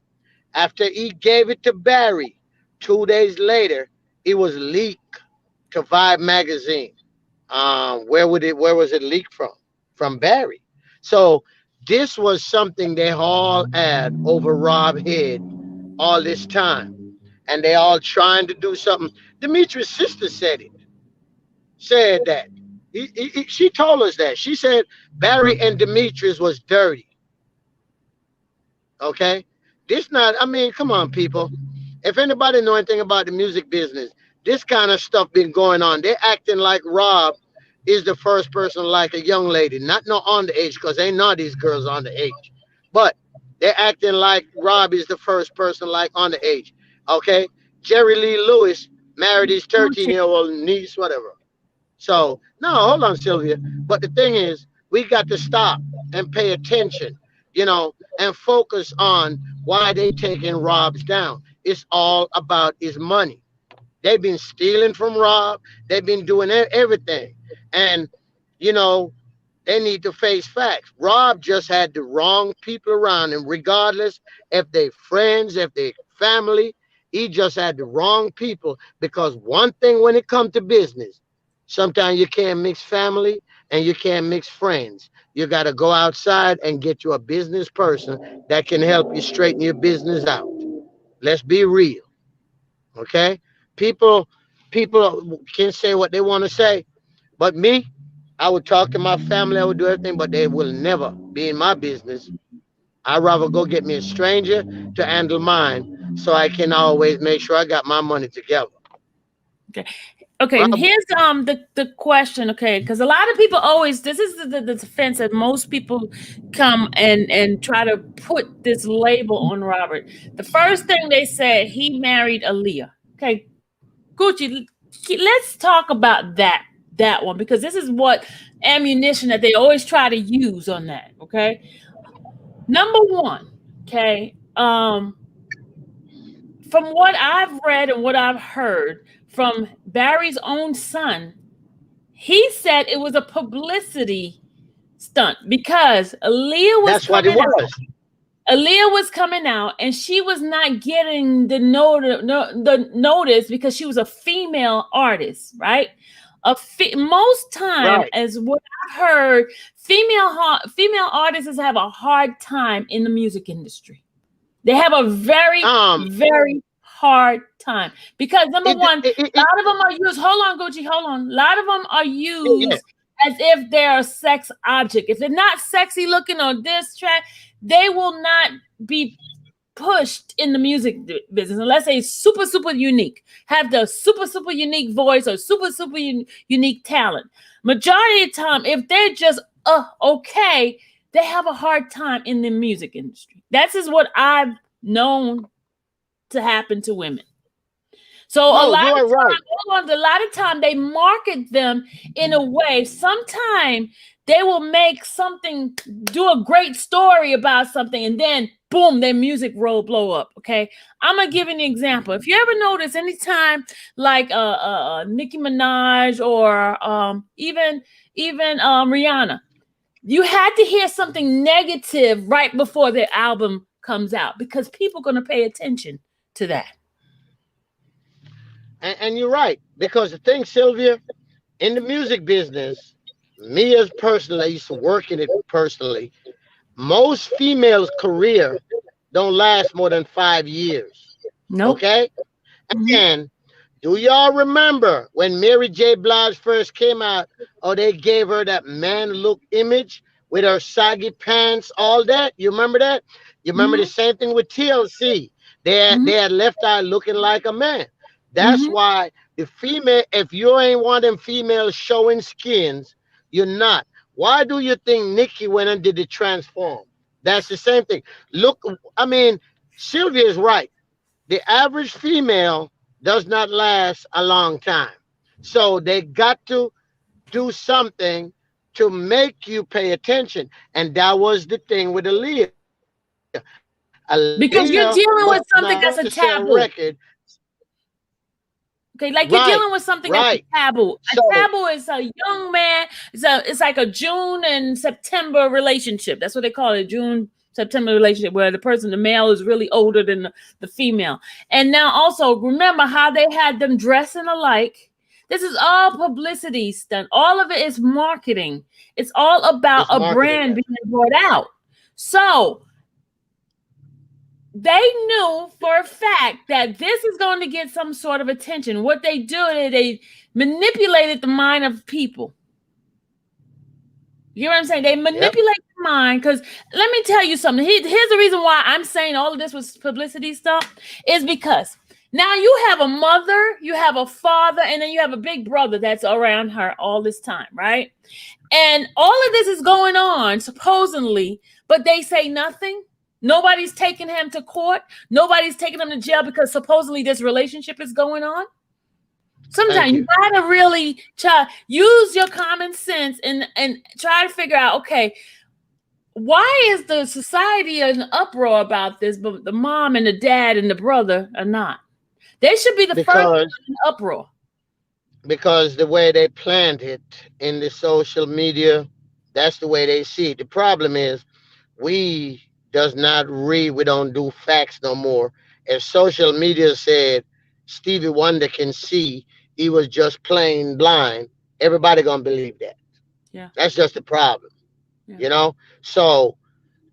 after he gave it to Barry, 2 days later, it was leaked to Vibe magazine. Where was it leaked from? From Barry. So this was something they all had over Rob head all this time. And they all trying to do something. Demetrius' sister said that. She told us that. She said Barry and Demetrius was dirty. Okay? This not, I mean, come on, people. If anybody know anything about the music business, this kind of stuff been going on. They're acting like Rob is the first person like a young lady, not no underage, because ain't none of these girls underage. But they're acting like Rob is the first person like underage. Okay? Jerry Lee Lewis married his 13-year-old niece, whatever. So, no, hold on, Sylvia. But the thing is, we got to stop and pay attention, and focus on why they taking Rob's down. It's all about his money. They've been stealing from Rob. They've been doing everything. And, you know, They need to face facts. Rob just had the wrong people around him, regardless if they friends, if they family. He just had the wrong people because one thing when it comes to business, sometimes you can't mix family and you can't mix friends. You got to go outside and get you a business person that can help you straighten your business out. Let's be real, okay? People, people can say what they want to say, but me, I would talk to my family, I would do everything, but they will never be in my business. I'd rather go get me a stranger to handle mine so I can always make sure I got my money together. Okay. Okay, and Rob, here's the question, okay, because a lot of people always, this is the defense that most people come and try to put this label on Robert. The first thing they said, he married Aaliyah. Okay, Gucci, let's talk about that one because this is what ammunition that they always try to use on that. Okay, number one, okay, from what I've read and what I've heard from Barry's own son, he said it was a publicity stunt because that's what it was. Aaliyah was coming out and she was not getting the notice because she was a female artist, right? Most time, Right. as what I've heard, female artists have a hard time in the music industry. They have a very, Um, very hard time because number it, one, it, it, a it, lot of them are used. Hold on, Gucci, hold on. A lot of them are yeah. used as if they're a sex object. If they're not sexy looking on this track, they will not be pushed in the music business unless they super super unique, have the super super unique voice or super super unique talent. Majority of the time, if they're just okay, they have a hard time in the music industry. That's just what I've known to happen to women. So a No, lot you of are right. time, hold on, a lot of time they market them in a way. Sometime they will make something, do a great story about something, and then boom, their music roll blow up. Okay, I'm gonna give you an example. If you ever notice, anytime like Nicki Minaj or even Rihanna, you had to hear something negative right before their album comes out because people are gonna pay attention to that. And you're right. Because the thing, Sylvia, in the music business, me as personally, I used to work in it personally. Most females' career don't last more than 5 years. Nope. Okay? Mhm. And do y'all remember when Mary J. Blige first came out? Oh, they gave her that man look image with her saggy pants, all that. You remember that? You remember the Mhm. same thing with TLC. They Mhm. had Left Eye looking like a man. That's Mhm. why the female, if you ain't one of them females showing skins, you're not. Why do you think Nikki went and did the transform? That's the same thing. Look, I mean, Sylvia is right. The average female does not last a long time. So they got to do something to make you pay attention. And that was the thing with Aaliyah. Aaliyah was Because not you're out dealing to with sell something a that's a record. taboo. Okay, like you're Right, dealing with something that's a right. taboo. A So taboo is a young man. It's like a June and September relationship. That's what they call it, June September relationship, where the male is really older than the female. And now also remember how they had them dressing alike. This is all publicity stunt. All of it is marketing. It's all about it's a marketing. brand being brought out. So they knew for a fact that this is going to get some sort of attention. What they do is they manipulated the mind of people. You know what I'm saying? They Yep. manipulate the mind because let me tell you something. Here's the reason why I'm saying all of this was publicity stuff is because now you have a mother, you have a father, and then you have a big brother that's around her all this time, right? And all of this is going on supposedly, but they say nothing. Nobody's taking him to court. Nobody's taking him to jail because supposedly this relationship is going on. Thank Sometimes you you. gotta really try use your common sense and try to figure out, okay, why is the society in uproar about this, but the mom and the dad and the brother are not? They should be the first Because one in uproar. the way they planned it in the social media, That's the way they see it. The problem is we does not read. We don't do facts no more. If social media said Stevie Wonder can see, he was just plain blind. Everybody gonna believe that. Yeah. That's just the problem, Yeah. you know. So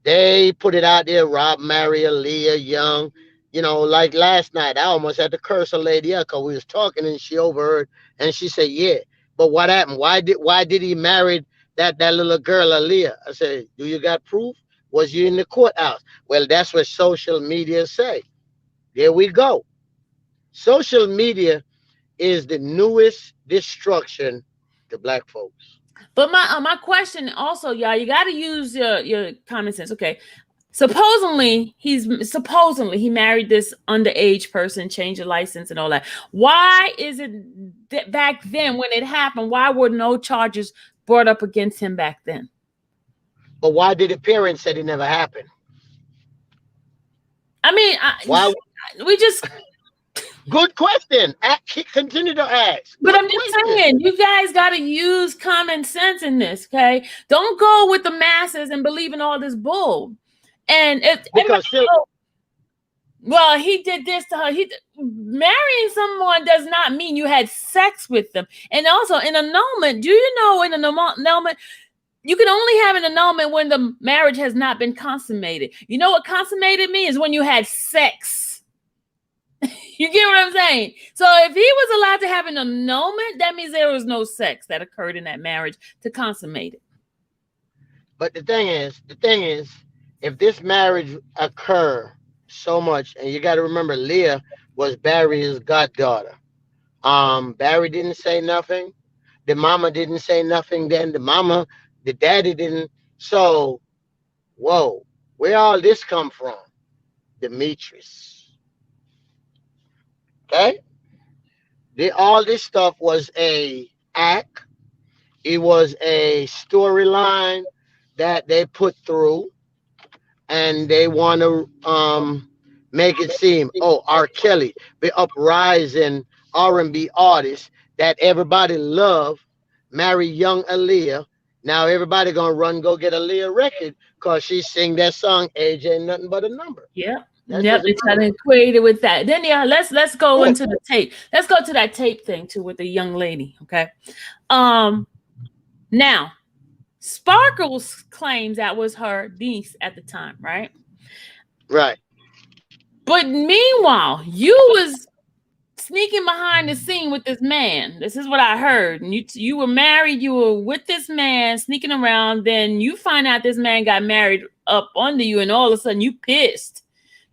they put it out there. Rob, Mary, Aaliyah, Young. Like last night, I almost had to curse a lady out because we was talking and she overheard and she said, "Yeah, but what happened? Why did he marry that little girl Aaliyah?" I said, "Do you got proof? Was you in the courthouse?" Well, that's what social media say. There we go. Social media is the newest destruction to black folks. But my question also, y'all, you got to use your common sense. Okay, supposedly he married this underage person, changed the license and all that. Why is it that back then when it happened? Why were no charges brought up against him back then? But why did the parents said it never happened? I mean, Why? we just. Good question. Continue to ask. But Good I'm just question. saying, you guys got to use common sense in this, okay? Don't go with the masses and believe in all this bull. And if Because still, well, he did this to her. Marrying someone does not mean you had sex with them. And also, in annulment, do you know in an annulment, you can only have an annulment when the marriage has not been consummated. You know what consummated means? When you had sex. You get what I'm saying? So if he was allowed to have an annulment, that means there was no sex that occurred in that marriage to consummate it. but the thing is, if this marriage occur so much, and you got to remember, Leah was Barry's goddaughter. Barry didn't say nothing. The mama didn't say nothing. Then the daddy didn't. So, whoa, where all this come from? Demetrius. Okay, all this stuff was a act. It was a storyline that they put through, and they want to make it seem, oh, R. Kelly, the uprising R&B artist that everybody love, marry young Aaliyah. Now everybody gonna run go get Aaliyah record because she sing that song, Age Ain't Nothing But a Number. Yeah. That's Yep, just they a try to equate it with that. Then yeah, let's go into the tape. Let's go to that tape thing too with the young lady. Okay. Now Sparkles claims that was her niece at the time, right? right. But meanwhile, you was sneaking behind the scene with this man. This is what I heard. And you were married, you were with this man, sneaking around. Then you find out this man got married up under you, and all of a sudden you pissed.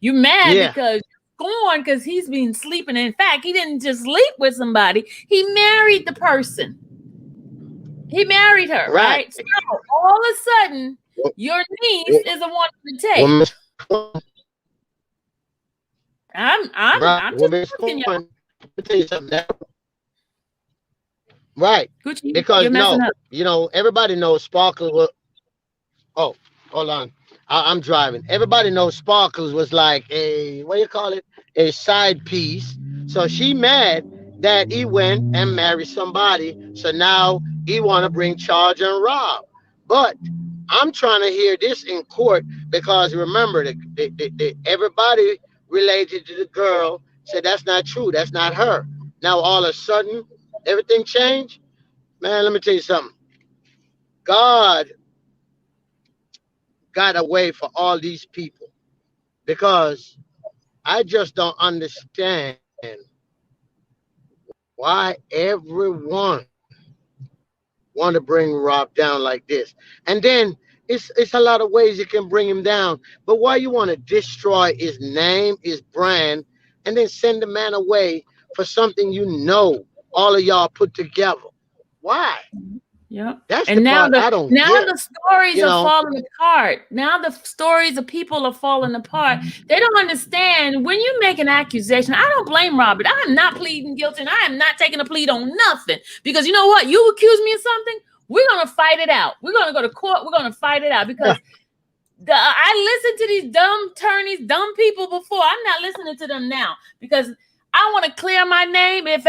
You mad Yeah. because you're gone because he's been sleeping. In fact, he didn't just sleep with somebody, he married the person. He married her, right? So all of a sudden, your niece is a one to take. Woman's I'm just asking you. Let me tell you something now. Right. Gucci, Because you're messing up. Everybody knows Sparkle was. Oh, hold on. I'm driving. Everybody knows Sparkles was like a, what do you call it? A side piece. So she mad that he went and married somebody. So now he want to bring charge on Rob. But I'm trying to hear this in court because remember, everybody related to the girl said that's not true. That's not her. Now all of a sudden, everything changed. Man, let me tell you something. God got a way for all these people because I just don't understand why everyone want to bring Rob down like this. And then it's a lot of ways you can bring him down, but why you want to destroy his name, his brand, and then send the man away for something all of y'all put together? Why? Yeah. That's And the now part I don't now get. the stories are falling apart. Now the stories of people are falling apart. They don't understand when you make an accusation. I don't blame Robert. I am not pleading guilty, and I am not taking a plea on nothing. Because you know what? You accuse me of something, we're gonna fight it out. We're gonna go to court, we're gonna fight it out. Because I listened to these dumb attorneys, dumb people before. I'm not listening to them now because I want to clear my name. If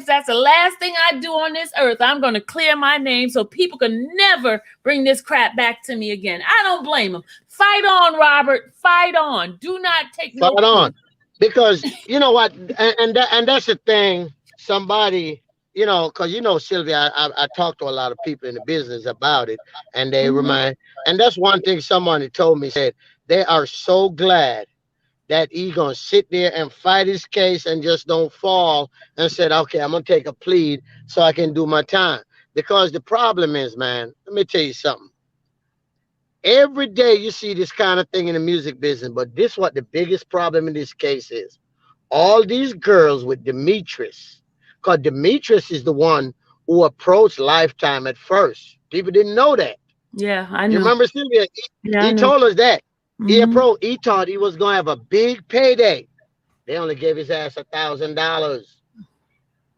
that's the last thing I do on this earth, I'm going to clear my name so people can never bring this crap back to me again. I don't blame them. Fight on, Robert. Fight on. Do not take no Fight pee. on. Because you know what, and that's the thing. Somebody, because Sylvia, I talked to a lot of people in the business about it, and they Mhm. remind, and that's one thing somebody told me, said they are so glad that he gonna sit there and fight his case and just don't fall and said, okay, I'm gonna take a plea so I can do my time. Because the problem is, man, let me tell you something. Every day you see this kind of thing in the music business, but this what the biggest problem in this case is. All these girls with Demetrius, because Demetrius is the one who approached Lifetime at first. People didn't know that. Yeah, I You knew. remember Sylvia? Yeah, I He knew. told us that. Hmm. He thought he was gonna have a big payday. They only gave his ass $1,000,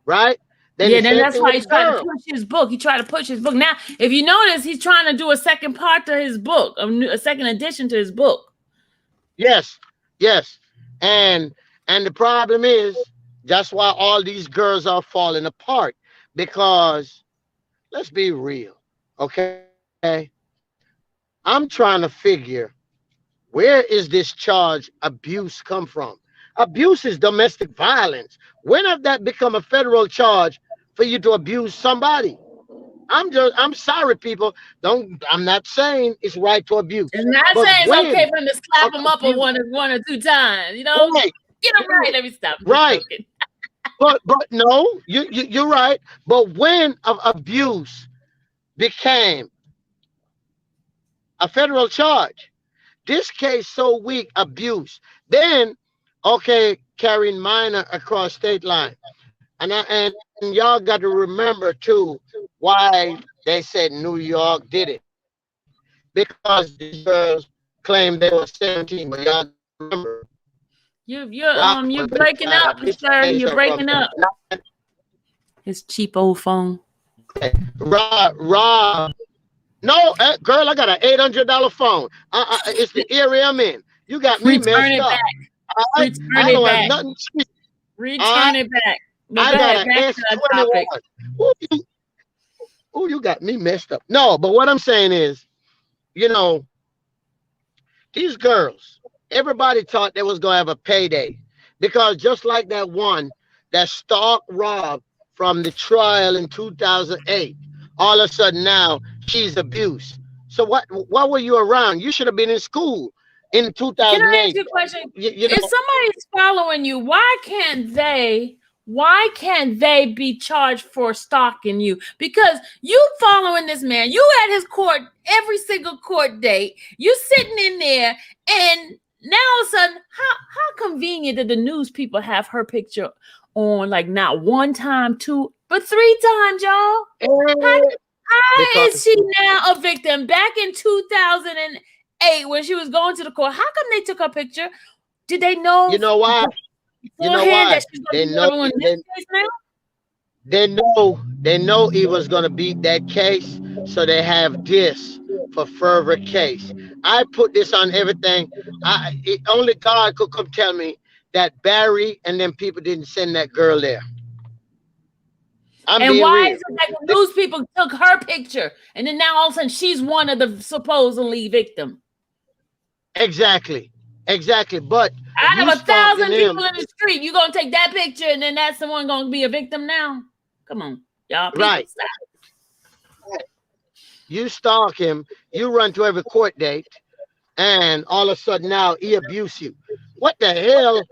right? Then Yeah, the then same that's thing why with he the tried to girl. push his book. He tried to push his book. Now, if you notice, he's trying to do a second part to his book, a second edition to his book. Yes, yes. And and the problem is that's why all these girls are falling apart. Because let's be real, okay? I'm trying to figure where is this charge abuse come from? Abuse is domestic violence. When have that become a federal charge for you to abuse somebody? I'm sorry, people. Don't I'm not saying it's right to abuse, And not but saying it's okay when for him to slap him up abuse, one or two times. right, Get him right. Let me stop. I'm just right. joking. But no, you're right. But when abuse became a federal charge, this case so weak, abuse. Then, okay, carrying minor across state line, and y'all got to remember too why they said New York did it, because these girls claimed they were 17, but y'all got to remember Rob was You're breaking 35. up, This sir. case You're are from breaking up. His cheap old phone. Rob. No, girl, I got an $800 phone. It's the area I'm in. You got me Return messed it up. back. I, Return I it don't have back. nothing cheap. Return I, it back. But I go got ahead. an Back to the topic. S21. Ooh, you got me messed up. No, but what I'm saying is, you know, these girls, everybody thought they was gonna have a payday, because just like that one that stalked Rob from the trial in 2008, all of a sudden now she's abused. So what were you around? You should have been in school in Can I ask 2008. you a question? You If know somebody's following you, why can't they be charged for stalking you? Because you following this man, you at his court every single court date, you sitting in there, and now all of a sudden, how convenient did the news people have her picture on, like not one time, two, but three times, y'all? How eh, how is because she now a victim? Back in 2008, when she was going to the court, how come they took her picture? Did they you know know why? You know beforehand that why? she's going to They be know another one in this case now? they know he was gonna beat that case, so they have this for further case. I put this on everything. Only God could come tell me that Barry and them people didn't send that girl there. I'm And being why is real. it that the news people took her picture and then now all of a sudden she's one of the supposedly victim? Exactly, exactly. But Out you of a stalking thousand him, people in the street, you gonna take that picture and then that's the one gonna be a victim now? Come on, y'all, people, right? stop. You stalk him. You run to every court date, and all of a sudden now he abuse you. What the hell?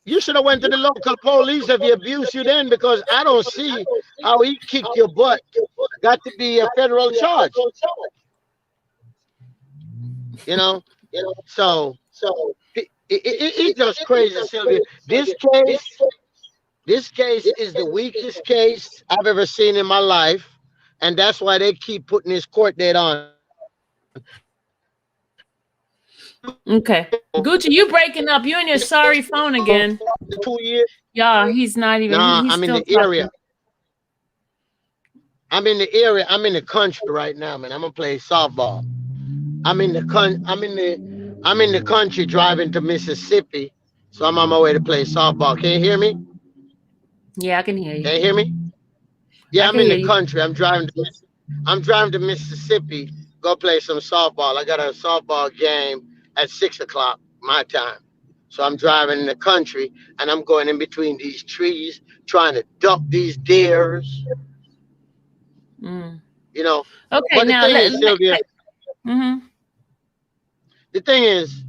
You should have went to the local police if he abused you then, because I don't see how he kicked your butt. Got to be a federal charge, you know. So it's just crazy, Sylvia. This case is the weakest case I've ever seen in my life, and that's why they keep putting this court date on. Okay. Gucci, you breaking up. You and your sorry phone again. 2 years. Yeah, he's not even, Nah, he's I'm in still the area. talking. I'm in the area. I'm in the country right now, man. I'm gonna play softball. I'm in the country driving to Mississippi, so I'm on my way to play softball. Can you hear me? Yeah, I can hear you. Can you hear me? I Yeah, I'm can in hear the you. country. I'm driving to Mississippi. Go play some softball. I got a softball game at 6 o'clock my time. So I'm driving in the country and I'm going in between these trees trying to duck these deers. Mm. You know, Okay, but the now thing is, Sylvia, mm-hmm. the thing is,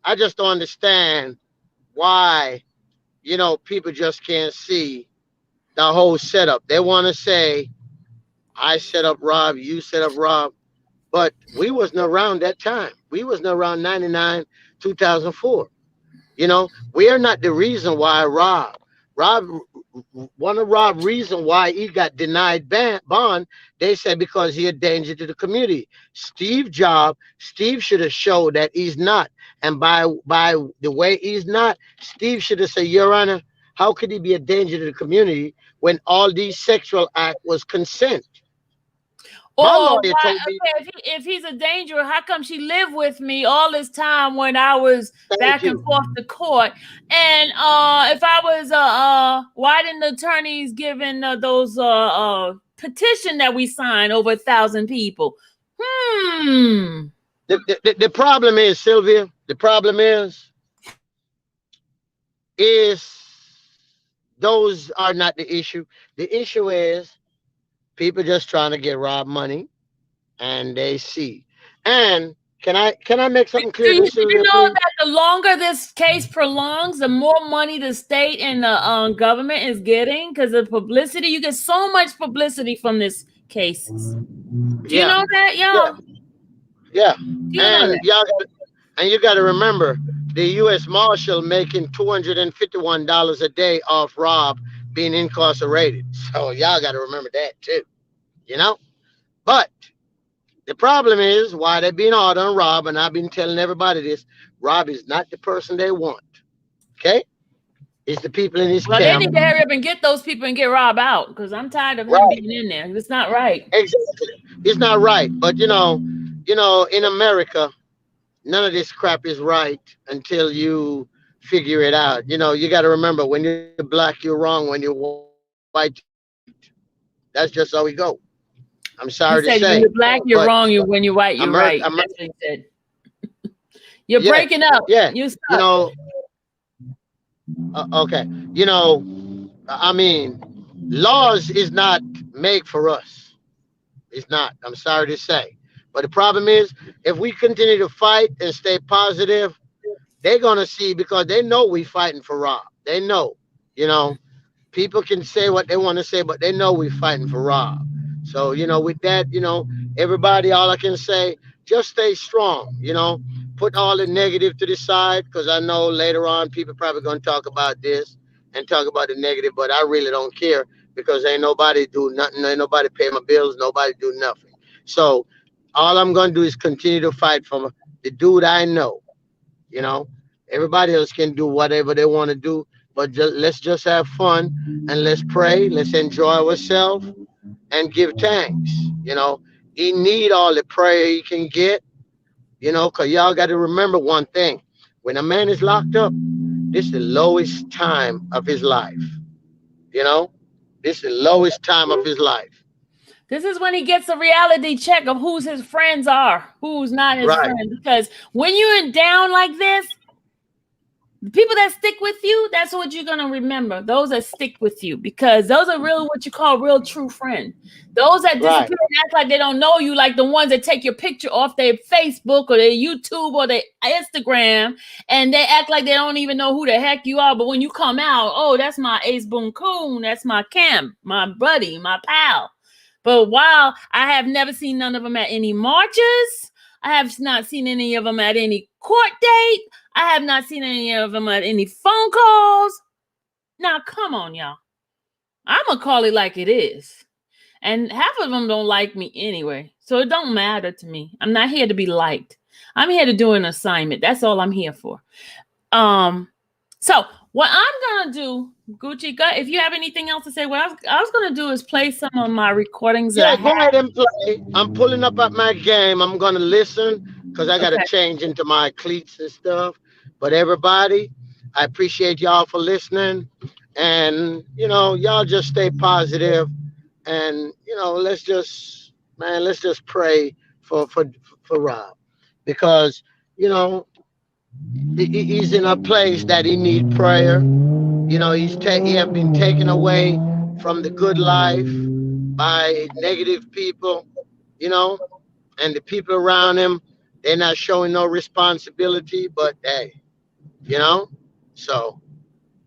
I just don't understand why people just can't see the whole setup. They want to say, I set up Rob, you set up Rob. But we wasn't around that time. We wasn't around 99, 2004. We are not the reason why Rob, one of Rob's reason why he got denied bond, they said because he a danger to the community. Steve should have showed that he's not. And by the way he's not, Steve should have said, Your Honor, how could he be a danger to the community when all these sexual act was consent? My Or lawyer why? told me, Okay, if he's a danger, how come she lived with me all this time when I was thank back and you. forth to court? And if I was why didn't the attorneys give in those petition that we signed over 1,000 people? Hmm. The problem is, Sylvia, the problem is those are not the issue. The issue is people just trying to get robbed money and they see. And can I make something Do clear you, to do you Sylvia, know please? that the longer this case prolongs, the more money the state and the government is getting because of publicity? You get so much publicity from this cases. Do you Yeah, know that, yeah, y'all? yeah. Do you know And that? you got to remember the U.S. Marshal making $251 a day off Rob being incarcerated. So y'all got to remember that too. You know, but the problem is why they're being hard on Rob, and I've been telling everybody this. Rob is not the person they want. Okay, it's the people in his Well, they camp. need to hurry up and get those people and get Rob out because I'm tired of him Right, being in there. It's not right. exactly. It's not right, but in America, none of this crap is right until you figure it out. You got to remember when you're black, you're wrong. When you're white, you're right. That's just how we go. I'm sorry to say, He said, when but you're black, you're wrong. You when you're white, you're America, right. That's what he said. You're yeah, breaking up. yeah. You You stuck. know, okay. I mean, laws is not made for us. It's not. I'm sorry to say. But the problem is, if we continue to fight and stay positive, they're gonna see because they know we fighting for Rob. They know. You know, people can say what they want to say, but they know we fighting for Rob. So with that, everybody, all I can say, just stay strong. Put all the negative to the side because I know later on people probably gonna talk about this and talk about the negative, but I really don't care because ain't nobody do nothing, ain't nobody pay my bills, nobody do nothing. So all I'm gonna do is continue to fight for the dude I know. You know, everybody else can do whatever they want to do, but let's just have fun and let's pray. Let's enjoy ourselves and give thanks. He need all the prayer he can get. Cause y'all got to remember one thing: when a man is locked up, this is the lowest time of his life. You know, this is the lowest time of his life. This is when he gets a reality check of who's his friends are, who's not his Right, friends. Because when you're in down like this, the people that stick with you, that's what you're gonna remember. Those that stick with you, because those are real what you call real true friends. Those that right, disappear and act like they don't know you, like the ones that take your picture off their Facebook or their YouTube or their Instagram, and they act like they don't even know who the heck you are. But when you come out, oh, that's my Ace Boon Coon, that's my Cam, my buddy, my pal. But while I have never seen none of them at any marches, I have not seen any of them at any court date. I have not seen any of them at any phone calls. Now, come on, y'all. I'm going to call it like it is. And half of them don't like me anyway. So it don't matter to me. I'm not here to be liked. I'm here to do an assignment. That's all I'm here for. So what I'm going to do, Gucci, if you have anything else to say, what I was going to do is play some of my recordings that I yeah. Go have. ahead and play. I'm pulling up at my game. I'm gonna listen because I gotta Okay. change into my cleats and stuff. But everybody, I appreciate y'all for listening. And y'all just stay positive, and let's just pray for Rob, because you know he's in a place that he need prayer. He have been taken away from the good life by negative people, you know, and the people around him, they're not showing no responsibility, but hey, you know, so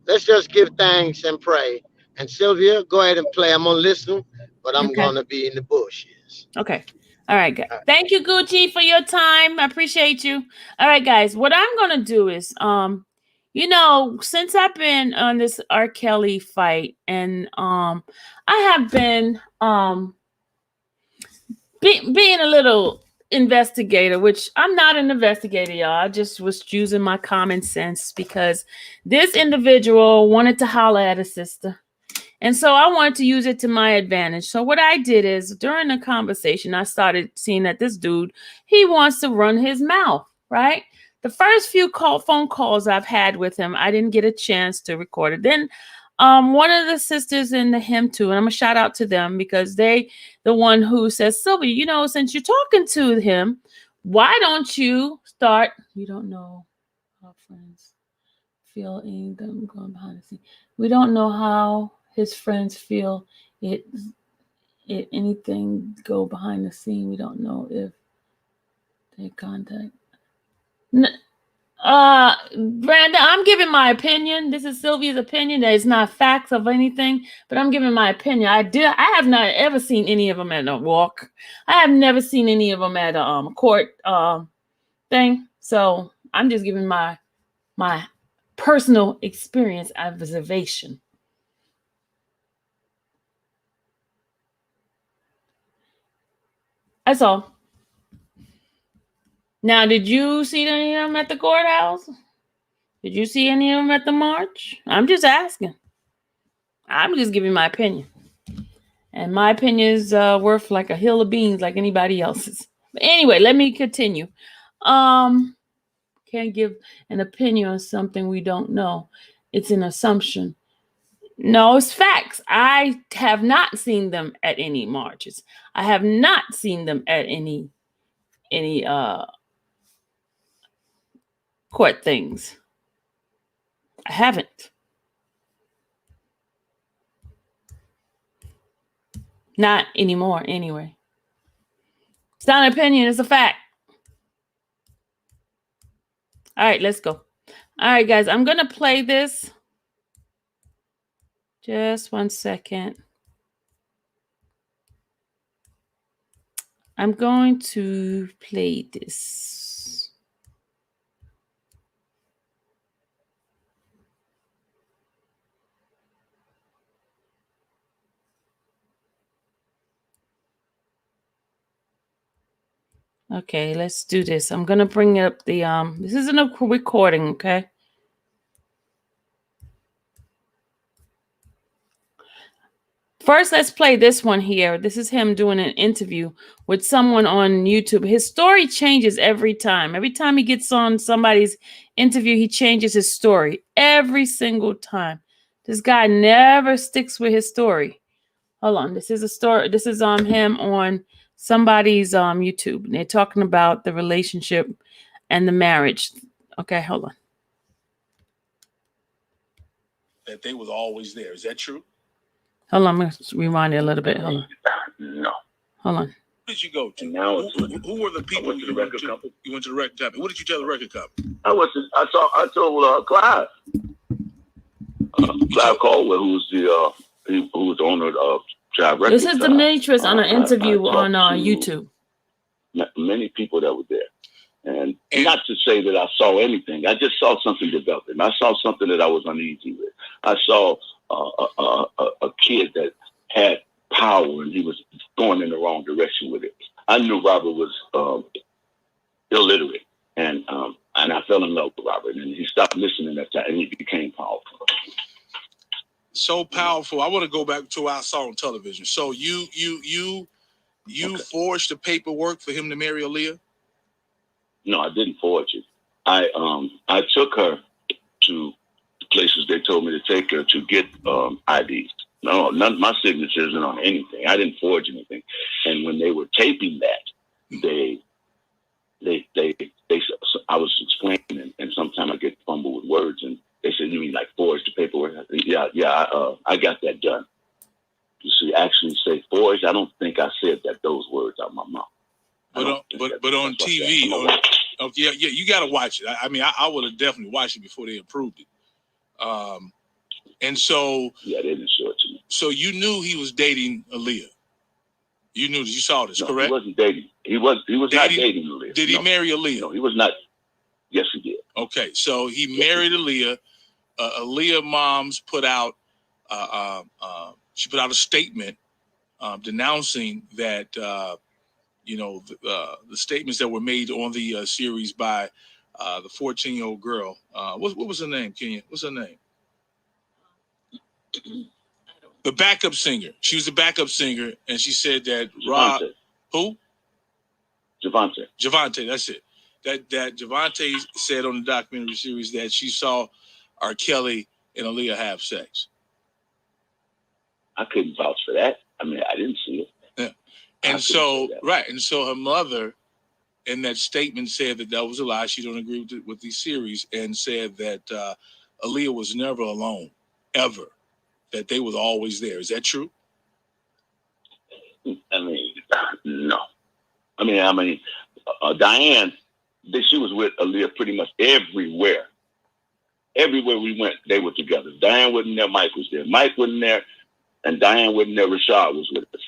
let's just give thanks and pray. And Sylvia, go ahead and play. I'm gonna listen, but I'm Okay. gonna be in the bushes. Okay. All right, guys. All right. Thank you, Gucci, for your time. I appreciate you. All right, guys. What I'm gonna do is, since I've been on this R. Kelly fight, and I have been being a little investigator, which I'm not an investigator, y'all. I just was using my common sense because this individual wanted to holler at a sister. And so I wanted to use it to my advantage. So what I did is during the conversation, I started seeing that this dude, he wants to run his mouth, right? The first few phone calls I've had with him, I didn't get a chance to record it. Then one of the sisters in the hymn too, and I'm gonna shout out to them because the one who says, Sylvia, since you're talking to him, why don't you start? You don't know how friends feel anything going behind the scene. We don't know how his friends feel it anything go behind the scene. We don't know if they contact. Brenda, I'm giving my opinion. This is Sylvia's opinion. That is not facts of anything, but I'm giving my opinion. I have not ever seen any of them at a walk. I have never seen any of them at a court thing. So I'm just giving my personal experience observation. That's all. Now, did you see any of them at the courthouse? Did you see any of them at the march? I'm just asking. I'm just giving my opinion. And my opinion is worth like a hill of beans like anybody else's. But anyway, let me continue. Can't give an opinion on something we don't know. It's an assumption. No, it's facts. I have not seen them at any marches. I have not seen them at any court things. I haven't. Not anymore, anyway. It's not an opinion, it's a fact. All right, let's go. All right, guys, I'm going to play this. Just 1 second. I'm going to play this. Okay, let's do this. I'm going to bring up the, this isn't a recording, okay? First, let's play this one here. This is him doing an interview with someone on YouTube. His story changes every time. Every time he gets on somebody's interview, he changes his story every single time. This guy never sticks with his story. Hold on. This is a story. This is him on somebody's YouTube. And they're talking about the relationship and the marriage. Okay, hold on. That they was always there. Is that true? Hold on, I'm going to rewind it a little bit. Hold on. No. Hold on. Who did you go to? Now who were the people you went to? You went to the record company. What did you tell the record company? I told Clive. Clive Caldwell, who was the owner of Jive Records. This is Demetrius on an interview on YouTube. Many people that were there. And not to say that I saw anything. I just saw something developing. I saw something that I was uneasy with. I saw a kid that had power and he was going in the wrong direction with it. I knew Robert was illiterate, and I fell in love with Robert, and he stopped listening at that, and he became powerful. So powerful. I want to go back to what I saw on television. So you forged the paperwork for him to marry Aaliyah? No, I didn't forge it. I took her to places they told me to take her to get IDs. No, none. My signature isn't on anything. I didn't forge anything. And when they were taping that, they I was explaining, and sometimes I get fumbled with words, and they said, "You mean like forge the paperwork?" I said, yeah. I got that done. You see, actually say forge. I don't think I said those words out of my mouth. But on TV, yeah, you got to watch it. I mean, I would have definitely watched it before they approved it. And so yeah, they didn't show it to me. So you knew he was dating Aaliyah. You saw this, correct? He wasn't dating. He was not dating Aaliyah. Did he marry Aaliyah? No, he was not. Yes, he did. Okay, so he married Aaliyah. Aaliyah moms put out she put out a statement denouncing that the statements that were made on the series by the 14-year-old girl. What was her name, Kenya? What's her name? The backup singer. She was the backup singer, and she said that Rob. Who? Javante, that's it. That Javante said on the documentary series that she saw R. Kelly and Aaliyah have sex. I couldn't vouch for that. I mean, I didn't see it. Yeah. And so her mother in that statement said that was a lie. She don't agree with the series, and said that Aaliyah was never alone, ever. That they was always there. Is that true? I mean, no. I mean, Diane, she was with Aaliyah pretty much everywhere. Everywhere we went, they were together. Diane wasn't there, Mike was there. Mike wasn't there, and Diane wasn't there. Rashad was with us.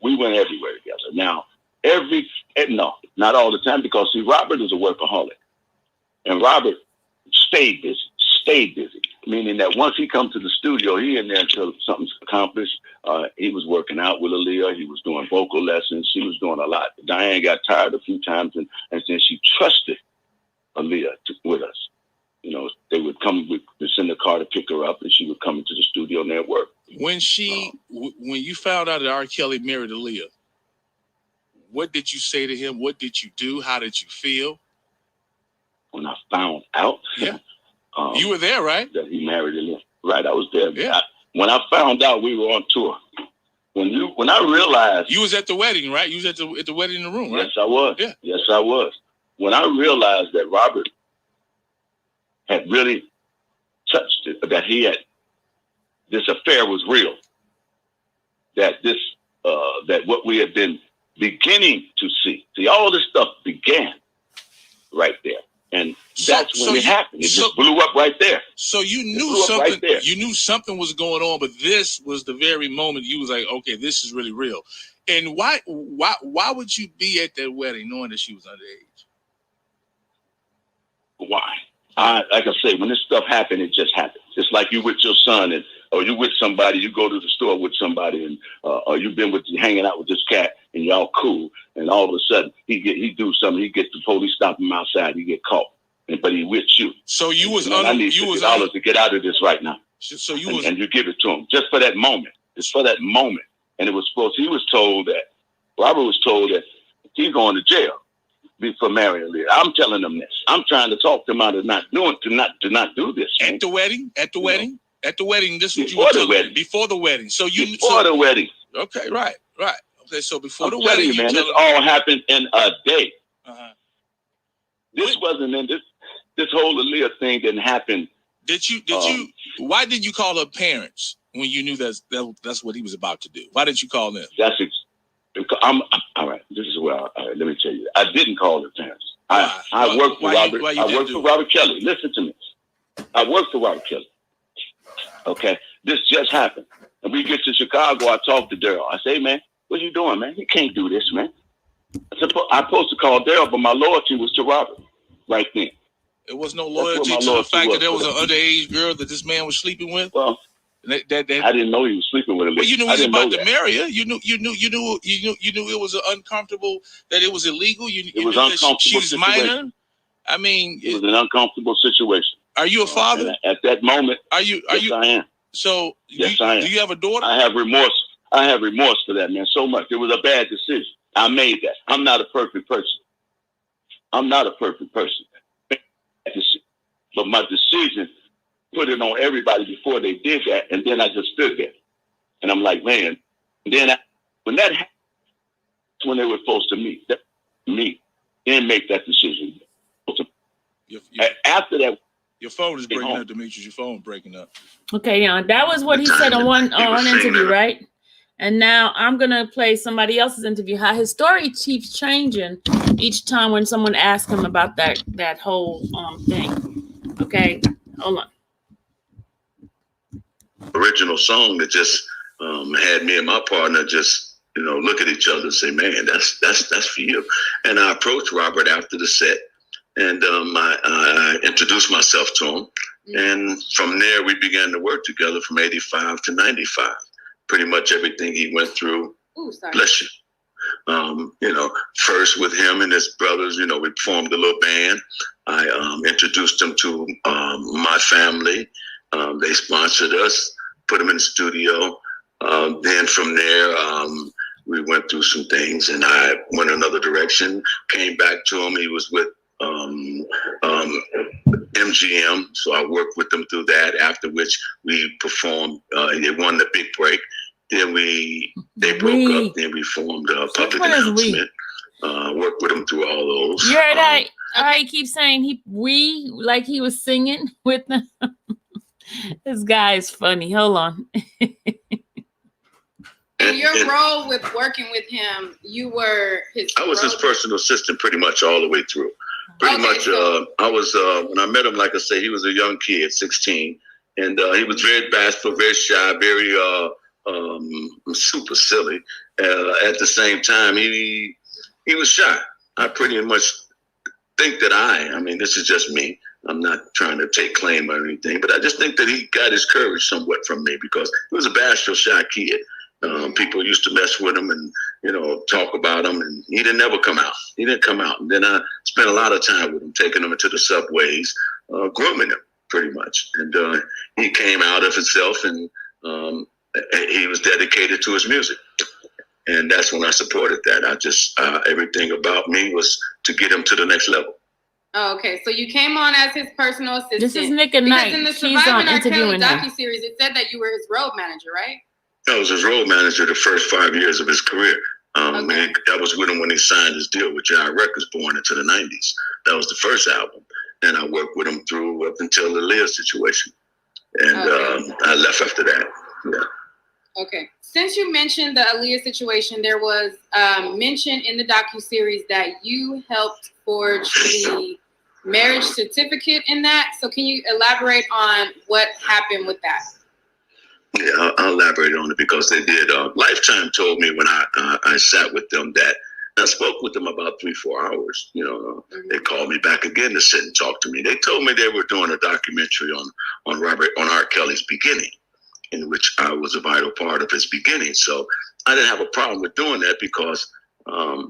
We went everywhere together. Now, no, not all the time, because see, Robert is a workaholic, and Robert stayed busy. Meaning that once he come to the studio, he in there until something's accomplished. He was working out with Aaliyah. He was doing vocal lessons. She was doing a lot. Diane got tired a few times, and then she trusted Aaliyah with us. They would come, we'd send a car to pick her up, and she would come into the studio and they'd work. When you found out that R. Kelly married Aaliyah, what did you say to him? What did you do? How did you feel? When I found out, yeah. You were there, right? That he married Aaliyah. Right, I was there. Yeah. When I found out, we were on tour. When I realized, you was at the wedding, right? You was at the wedding in the room, right? Yes, I was. Yeah. Yes, I was. When I realized that Robert had really touched it, that this affair was real, that what we had been beginning to see all this stuff began right there. And that's when it happened. It just blew up right there. So you knew something. Right, you knew something was going on, but this was the very moment you was like, "Okay, this is really real." And why would you be at that wedding knowing that she was underage? Why? Like I say, when this stuff happened, it just happened. It's like you with your son, or you with somebody. You go to the store with somebody, and or you've been hanging out with this cat, and y'all cool, and all of a sudden he do something. He gets the police, stop him outside. He get caught, but he with you. So you was I need $50 to get out of this right now. So you was, and you give it to him just for that moment. It's for that moment, and he was told that Robert was told that he's going to jail for marrying Aaliyah. I'm telling them this. I'm trying to talk them out of not do this. At the wedding. This is what you were told before the wedding. So the wedding. Okay, right. Okay, so before the wedding, wedding, man, this all happened in a day. Uh-huh. This wasn't in this whole Aaliyah thing didn't happen. Did you? Why did you call her parents when you knew that's what he was about to do? Why didn't you call them? I'm all right. This is where let me tell you. I didn't call her parents. I worked for Robert. I worked for Robert Kelly. Listen to me. I worked for Robert Kelly. Okay, this just happened, and we get to Chicago. I talk to Daryl. I say, man, what you doing, man? You can't do this, man. I'm supposed to call Daryl, but my loyalty was to Robert right then. It was no loyalty to the fact that there was an underage girl that this man was sleeping with. Well, I didn't know he was sleeping with her. Well, you knew he was about to marry her. You knew it was uncomfortable, that it was illegal. It was uncomfortable. She was minor. I mean, it was an uncomfortable situation. Are you a father? At that moment, yes, I am. So, yes, I am. Do you have a daughter? I have remorse. I have remorse for that, man. So much. It was a bad decision. I made that. I'm not a perfect person. But my decision put it on everybody before they did that, and then I just stood there. And I'm like, man, and then when that happened, when they were supposed to meet, and make that decision. After that, your phone is breaking up, Demetrius. Your phone breaking up. Okay, yeah, that was what he said on one interview, right? And now I'm gonna play somebody else's interview. How his story keeps changing each time when someone asks him about that whole thing. Okay, hold on. Original song that just had me and my partner just look at each other and say, man, that's for you. And I approached Robert after the set, and I introduced myself to him. And from there, we began to work together from 85 to 95. Pretty much everything he went through. Ooh, sorry. Bless you. First with him and his brothers, we formed a little band. I introduced him to my family. They sponsored us, put him in the studio. Then from there, we went through some things, and I went another direction. Came back to him. He was with MGM, so I worked with them through that. After which we performed. They won the big break. Then they broke up. Then we formed a Public Announcement. Worked with them through all those. You heard I keep saying we like he was singing with them. This guy is funny. Hold on. And your role with working with him, you were I was his personal assistant pretty much all the way through. Pretty much, I was, when I met him, like I say, he was a young kid, 16. And he was very bashful, very shy, very super silly. At the same time, he was shy. I pretty much think that I mean, this is just me. I'm not trying to take claim or anything, but I just think that he got his courage somewhat from me because he was a bashful, shy kid. People used to mess with him and, talk about him, and he didn't ever come out. He didn't come out. And then I spent a lot of time with him, taking him into the subways, grooming him pretty much. And he came out of himself, and he was dedicated to his music. And that's when I supported that. I just, everything about me was to get him to the next level. Oh, okay. So you came on as his personal assistant. This is Nick and Knight. In the She's on interviewing him. docuseries, it said that you were his road manager, right? I was his road manager the first 5 years of his career. Okay. I was with him when he signed his deal with Giant Records born into the 90s. That was the first album. And I worked with him through up until the Aaliyah situation. And I left after that. Yeah. Okay. Since you mentioned the Aaliyah situation, there was mention in the docuseries that you helped forge the marriage certificate in that. So can you elaborate on what happened with that? Yeah, I'll elaborate on it because they did. Lifetime told me when I sat with them that I spoke with them about 3-4 hours. They called me back again to sit and talk to me. They told me they were doing a documentary on R. Kelly's beginning, in which I was a vital part of his beginning. So I didn't have a problem with doing that because I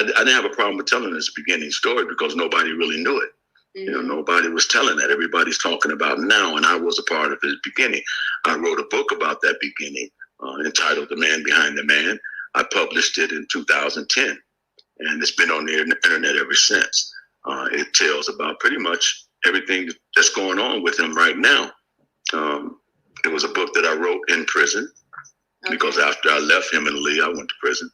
didn't have a problem with telling this beginning story because nobody really knew it. Nobody was telling that. Everybody's talking about now, and I was a part of his beginning. I wrote a book about that beginning entitled The Man Behind the Man. I published it in 2010, and it's been on the internet ever since. It tells about pretty much everything that's going on with him right now. It was a book that I wrote in prison because after I left him and Aaliyah, I went to prison.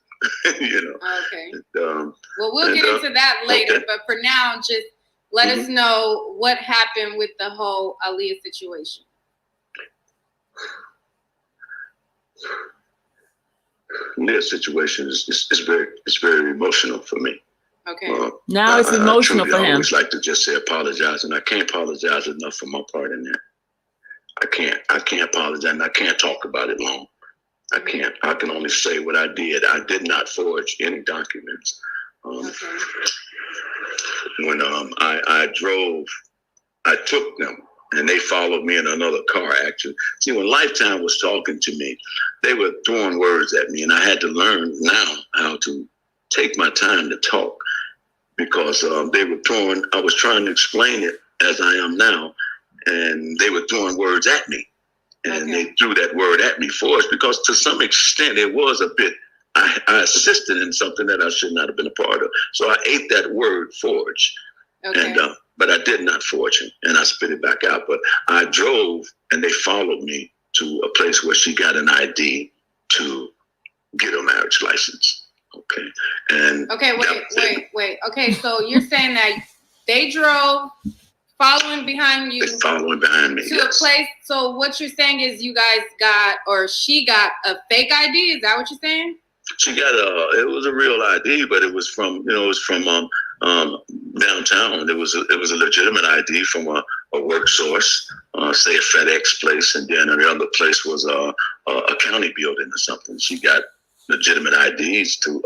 Okay. Well, we'll get into that later, but for now, just let us know what happened with the whole Aaliyah situation. This situation is very emotional for me. Okay. Now it's emotional for him. I always like to just say apologize, and I can't apologize enough for my part in that. I can't apologize, and I can't talk about it long. I can't. I can only say what I did. I did not forge any documents. When I drove, I took them, and they followed me in another car, actually. See, when Lifetime was talking to me, they were throwing words at me, and I had to learn now how to take my time to talk because they were throwing, I was trying to explain it as I am now, and they were throwing words at me. And they threw that word at me for us because to some extent it was a bit, I assisted in something that I should not have been a part of. So I ate that word forge. And but I did not forge it, and I spit it back out. But I drove, and they followed me to a place where she got an ID to get a marriage license. Okay, and okay, wait. Okay, so you're saying that they drove, following behind you, following behind me to a place. So what you're saying is you guys got, or she got, a fake ID? Is that what you're saying? She got it was a real ID, but it was from downtown. It was a legitimate ID from a work source, say a FedEx place, and then the other place was a county building or something. She got legitimate IDs to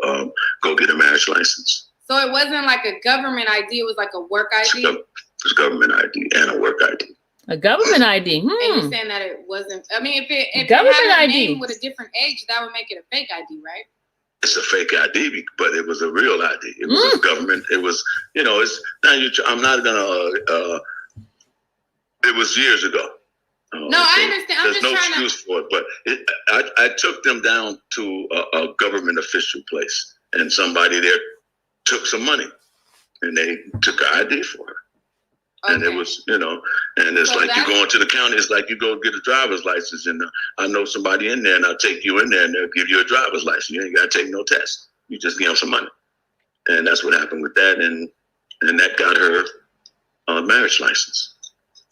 go get a marriage license. So it wasn't like a government ID; it was like a work ID. It was government ID and a work ID. A government ID. And you're saying that it wasn't. I mean, if government it had a ID name with a different age, that would make it a fake ID, right? It's a fake ID, but it was a real ID. It was a government. It was, it's now. I'm not gonna. It was years ago. No, I understand. There's no excuse for it, but I took them down to a government official place, and somebody there took some money, and they took an ID for her. Okay. And it was, and it's so like you go into the county. It's like you go get a driver's license, and I know somebody in there, and I'll take you in there, and they'll give you a driver's license. You ain't got to take no test. You just give them some money, and that's what happened with that, and that got her a marriage license.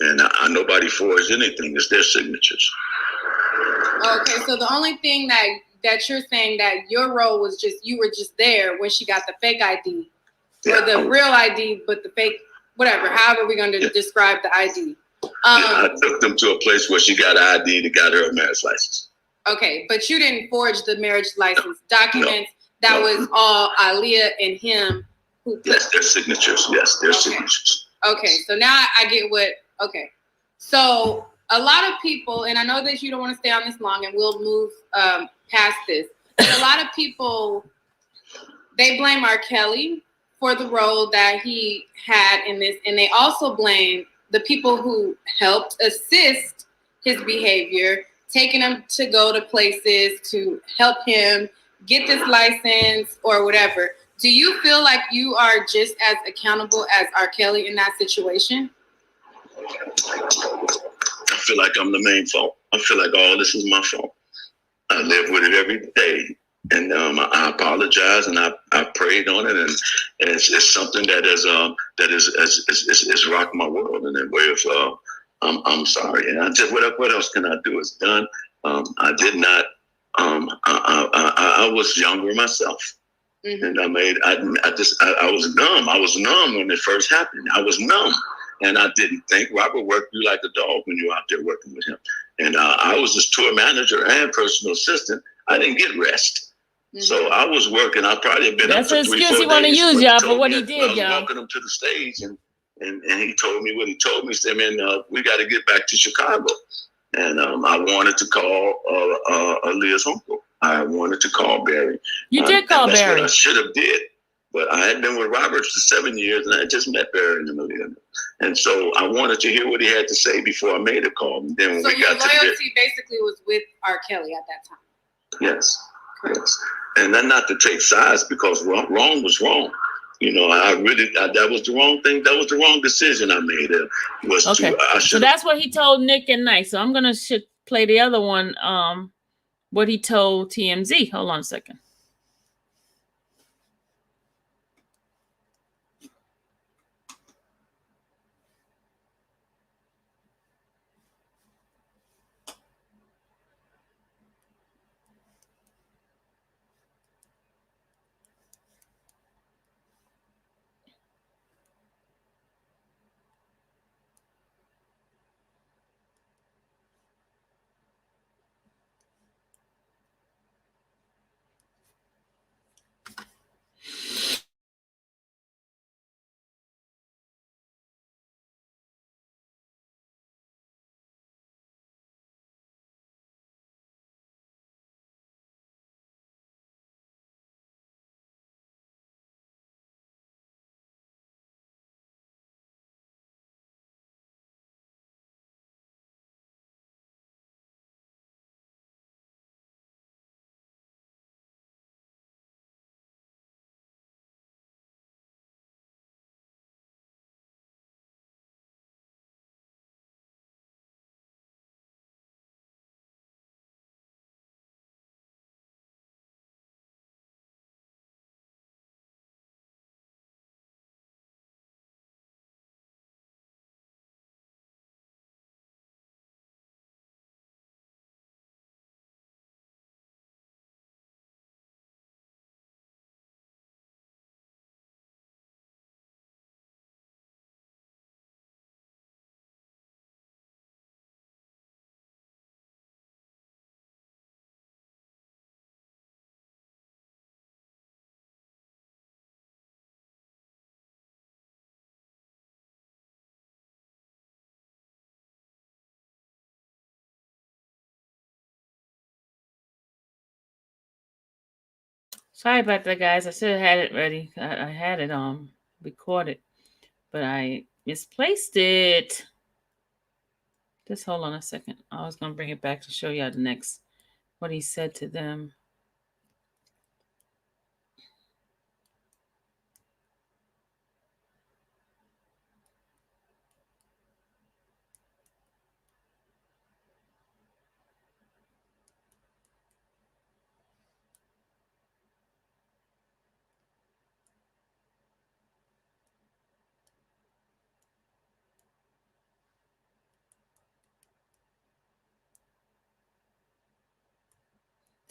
And nobody forged anything. It's their signatures. Okay, so the only thing that you're saying that your role was just you were just there when she got the fake ID, or the real ID, but the fake. Whatever, however we're going to describe the ID. I took them to a place where she got an ID that got her a marriage license. Okay, but you didn't forge the marriage license documents. That was all Aaliyah and him who put. Yes, their signatures. Yes, their signatures. Okay, so now I get okay. So a lot of people, and I know that you don't want to stay on this long, and we'll move past this. A lot of people, they blame R. Kelly for the role that he had in this, and they also blame the people who helped assist his behavior, taking him to go to places to help him get this license or whatever. Do you feel like you are just as accountable as R. Kelly in that situation? I feel like I'm the main fault. I feel like all this is my fault. I live with it every day. And I apologize, and I prayed on it, and it's something that is rocked my world in a way of I'm sorry, and I just what else can I do? It's done. I did not. I was younger myself, and I was numb. I was numb when it first happened. I was numb, and I didn't think. Robert worked you like a dog when you're out there working with him, and I was his tour manager and personal assistant. I didn't get rest. So I was working. I probably had been up for 3-4 days. That's an excuse he want to use, y'all, for what he did, y'all. I was walking him to the stage, and he told me what he told me. He said, man, we got to get back to Chicago. And I wanted to call Aaliyah's uncle. I wanted to call Barry. You did call Barry. That's what I should have did. But I had been with Robert for 7 years, and I had just met Barry and Aaliyah. And so I wanted to hear what he had to say before I made a call. And then when so your loyalty basically was with R. Kelly at that time? Yes. Yes. And then not to take sides, because wrong was wrong. That was the wrong thing. That was the wrong decision I made. So that's what he told Nick and Knight. So I'm gonna play the other one. What he told TMZ. Hold on a second. Sorry about that, guys. I should have had it ready. I had it recorded, but I misplaced it. Just hold on a second. I was gonna bring it back to show y'all the next what he said to them.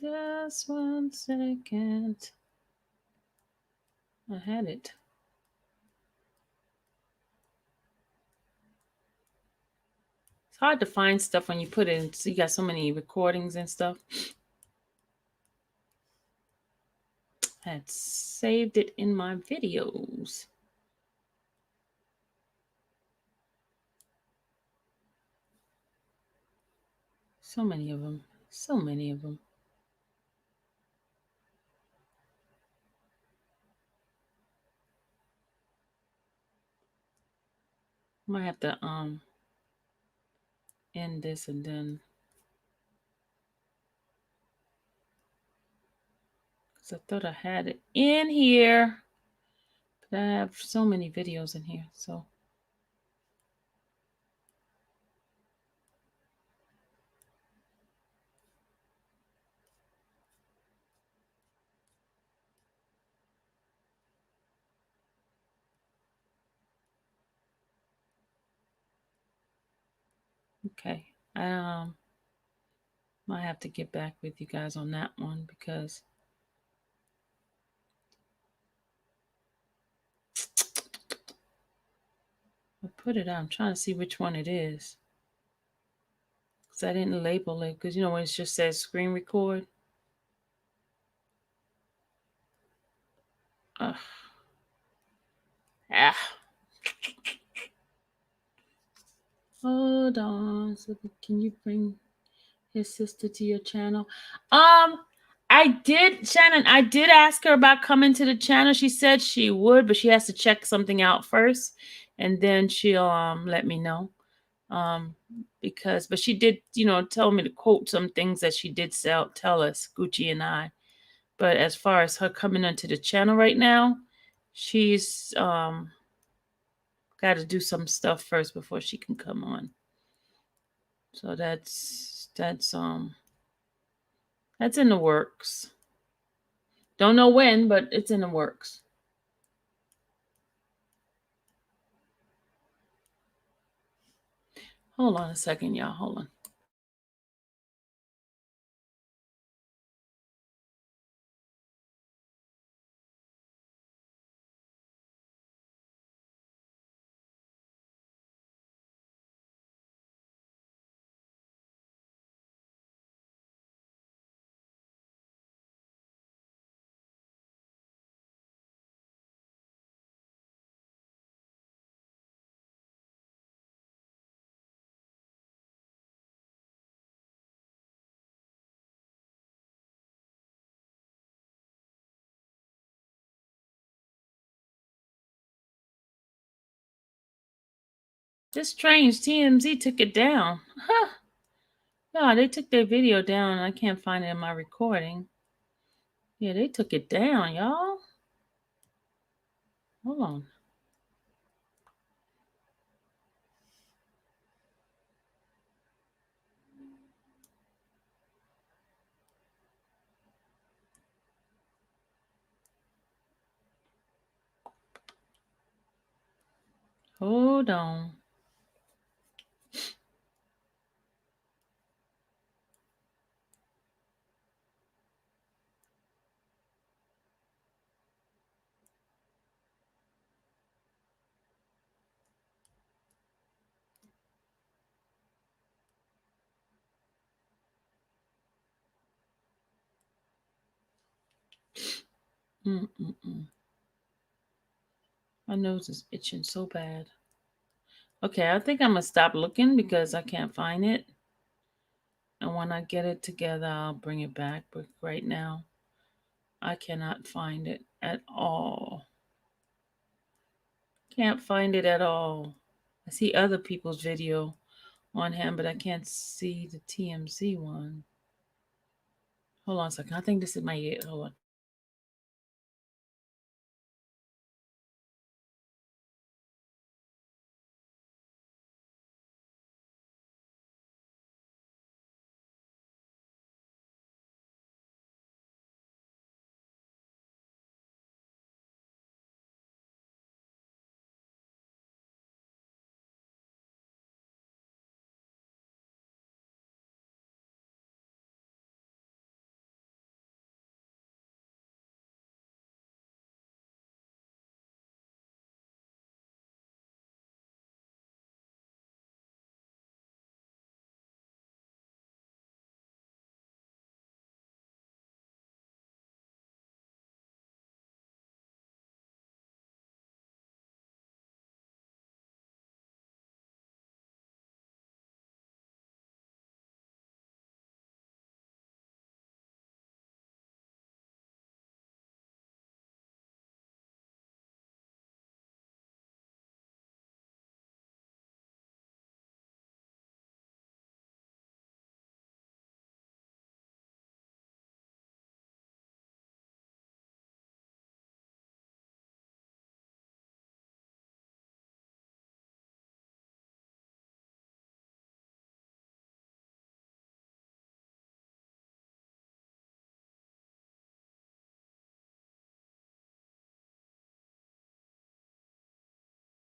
Just 1 second. I had it. It's hard to find stuff when you put it in. So you got so many recordings and stuff. I had saved it in my videos. So many of them. So many of them. Might have to end this and then, because I thought I had it in here, but I have so many videos in here. So okay, might have to get back with you guys on that one because I put it out. I'm trying to see which one it is because I didn't label it, because you know when it just says screen record. Ah. Hold on. So can you bring his sister to your channel? I did, Shannon. I did ask her about coming to the channel. She said she would, but she has to check something out first, and then she'll let me know. But she did, tell me to quote some things that she did tell us, Gucci and I. But as far as her coming onto the channel right now, she's got to do some stuff first before she can come on. So that's in the works. Don't know when, but it's in the works. Hold on a second, y'all. Hold on. Just strange. TMZ took it down. Huh. No, they took their video down. I can't find it in my recording. Yeah, they took it down, y'all. Hold on. Hold on. My nose is itching so bad. Okay, I think I'm going to stop looking because I can't find it. And when I get it together, I'll bring it back. But right now, I cannot find it at all. Can't find it at all. I see other people's video on him, but I can't see the TMZ one. Hold on a second. I think this is my it. Hold on.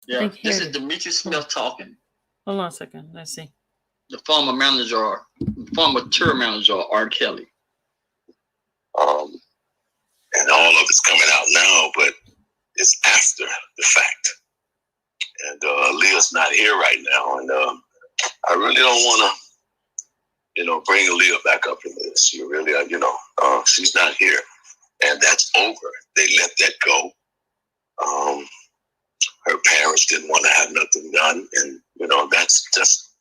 Yeah, this is Demetrius Smith talking. Hold on a second. Let's see. The former tour manager, R. Kelly. And all of it's coming out now, but it's after the fact. And Aaliyah's not here right now, and I really don't want to, bring Aaliyah back up in this. You really, she's not here, and that's over. They let that go. Her parents didn't want to have nothing done, and that's just,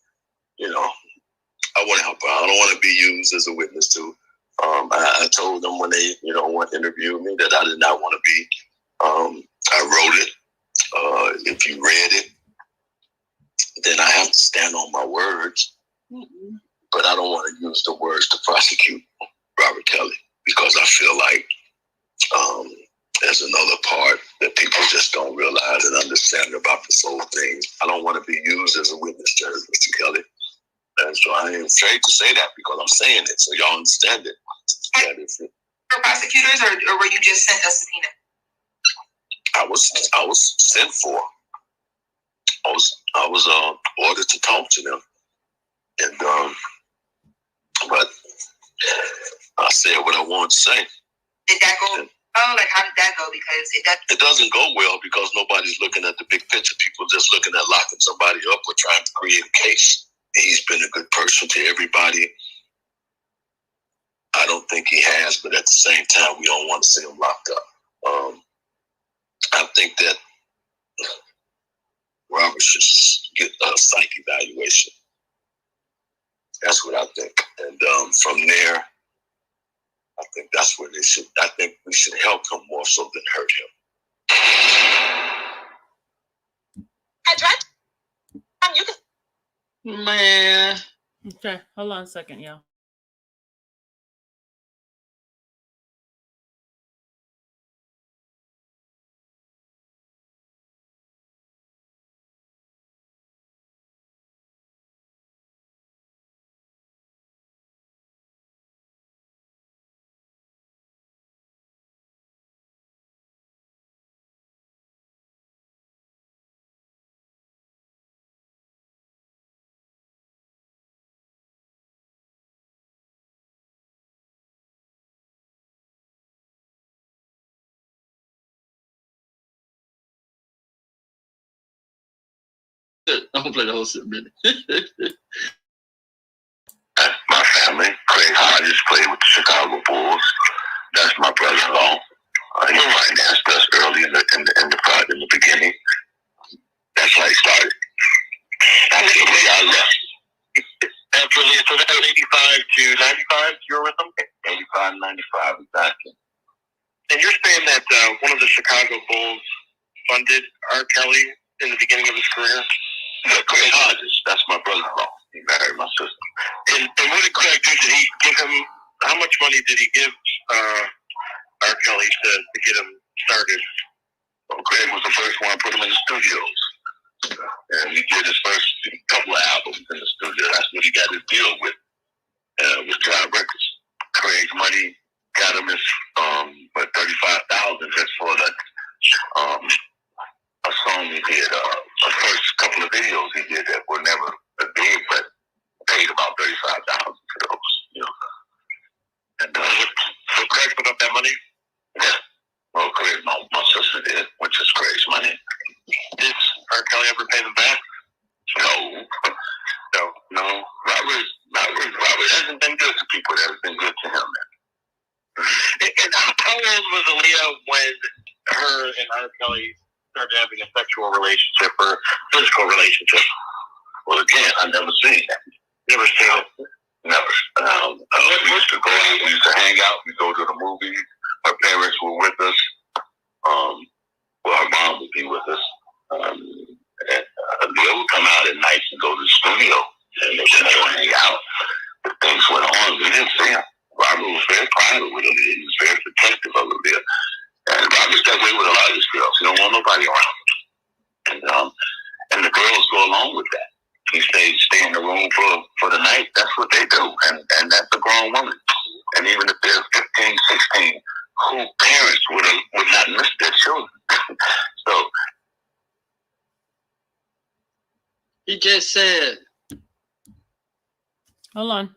I want to help her. I don't want to be used as a witness to. I told them when they, interviewed me that I did not want to be. I wrote it. If you read it, then I have to stand on my words. Mm-hmm. But I don't want to use the words to prosecute Robert Kelly, because I feel like there's another part that people just don't realize and understand about this whole thing. I don't want to be used as a witness to Mr. Kelly. And so I ain't afraid to say that, because I'm saying it so y'all understand it. For prosecutors, or were you just sent a subpoena? I was sent for. I was ordered to talk to them, and but I said what I wanted to say. Did that go? How did that go? Because it doesn't go well, because nobody's looking at the big picture. People just looking at locking somebody up or trying to create a case. He's been a good person to everybody. I don't think he has, but at the same time, we don't want to see him locked up. I think that Robert should get a psych evaluation. That's what I think. And from there, I think that's where they should. I think we should help him more so than hurt him. I tried. You can. Man. Okay, hold on a second, y'all. I'm gonna play the whole shit, minute. My family, Craig Hodges, played with the Chicago Bulls. That's my brother-in-law. He financed us early in the beginning. That's how he started. That's the way I left. Absolutely. So that was 85 to 95. You were with them. 85, 95, exactly. And you're saying that one of the Chicago Bulls funded R. Kelly in the beginning of his career? Yeah, Craig Hodges. That's my brother-in-law. He married my sister. And what did Craig do? Did he give him, how much money did he give R. Kelly to get him started? Well, Craig was the first one to put him in the studios. And he did his first couple of albums in the studio. That's what he got his deal with Drive Records. Craig's money got him his $35,000 just for the a song he did. The first couple of videos he did that were never big, but paid about $35,000 for those. You know. And so Craig put up that money? Yeah. Well, Craig, my sister did, which is Craig's money. Did R. Kelly ever pay them back? No. Robert hasn't been good to people that have been good to him. And how old was Aaliyah when her and R. Kelly started having a sexual relationship or physical relationship? Well, again, I never seen that. Never seen it? Never. We used to go out, we used to hang out, we go to the movies. Her parents were with us. Well, her mom would be with us. And they would come out at night and go to the studio. And they would hang out. If things went on, we didn't see him. Robert was very private with Aaliyah. He was very protective of Aaliyah. And Robert's that way with a lot of his girls. He don't want nobody around him. And the girls go along with that. He stay in the room for the night. That's what they do. And that's a grown woman. And even if they're 15, 16, who parents would not miss their children. So He just said, Hold on.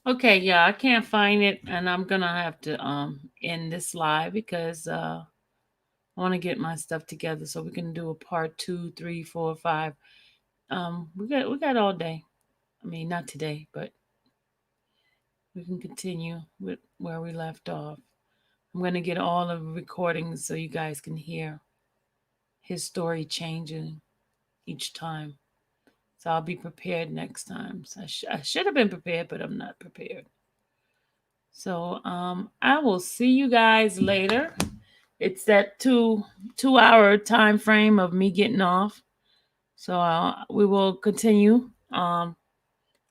Okay, yeah, I can't find it, and I'm gonna have to end this live because I want to get my stuff together so we can do a part 2, 3, 4, 5. We got all day. I mean, not today, but we can continue with where we left off. I'm gonna get all of the recordings so you guys can hear his story changing each time. So I'll be prepared next time. So I should have been prepared, but I'm not prepared. So I will see you guys later. It's that 2 hour time frame of me getting off. So we will continue. I'll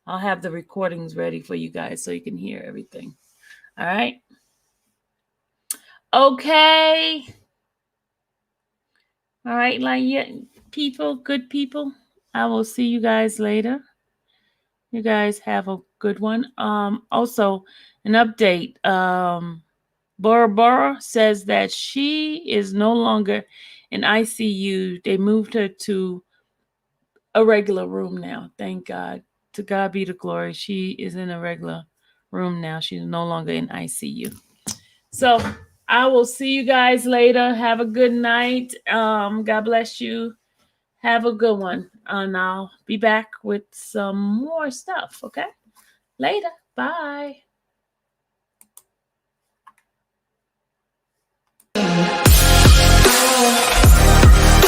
have the recordings ready for you guys so you can hear everything. All right. Okay. All right, like yeah, people, good people. I will see you guys later. You guys have a good one. Also, an update. Bora Bora says that she is no longer in ICU. They moved her to a regular room now. Thank God. To God be the glory. She is in a regular room now. She's no longer in ICU. So I will see you guys later. Have a good night. God bless you. Have a good one. And I'll be back with some more stuff. Okay? Later. Bye.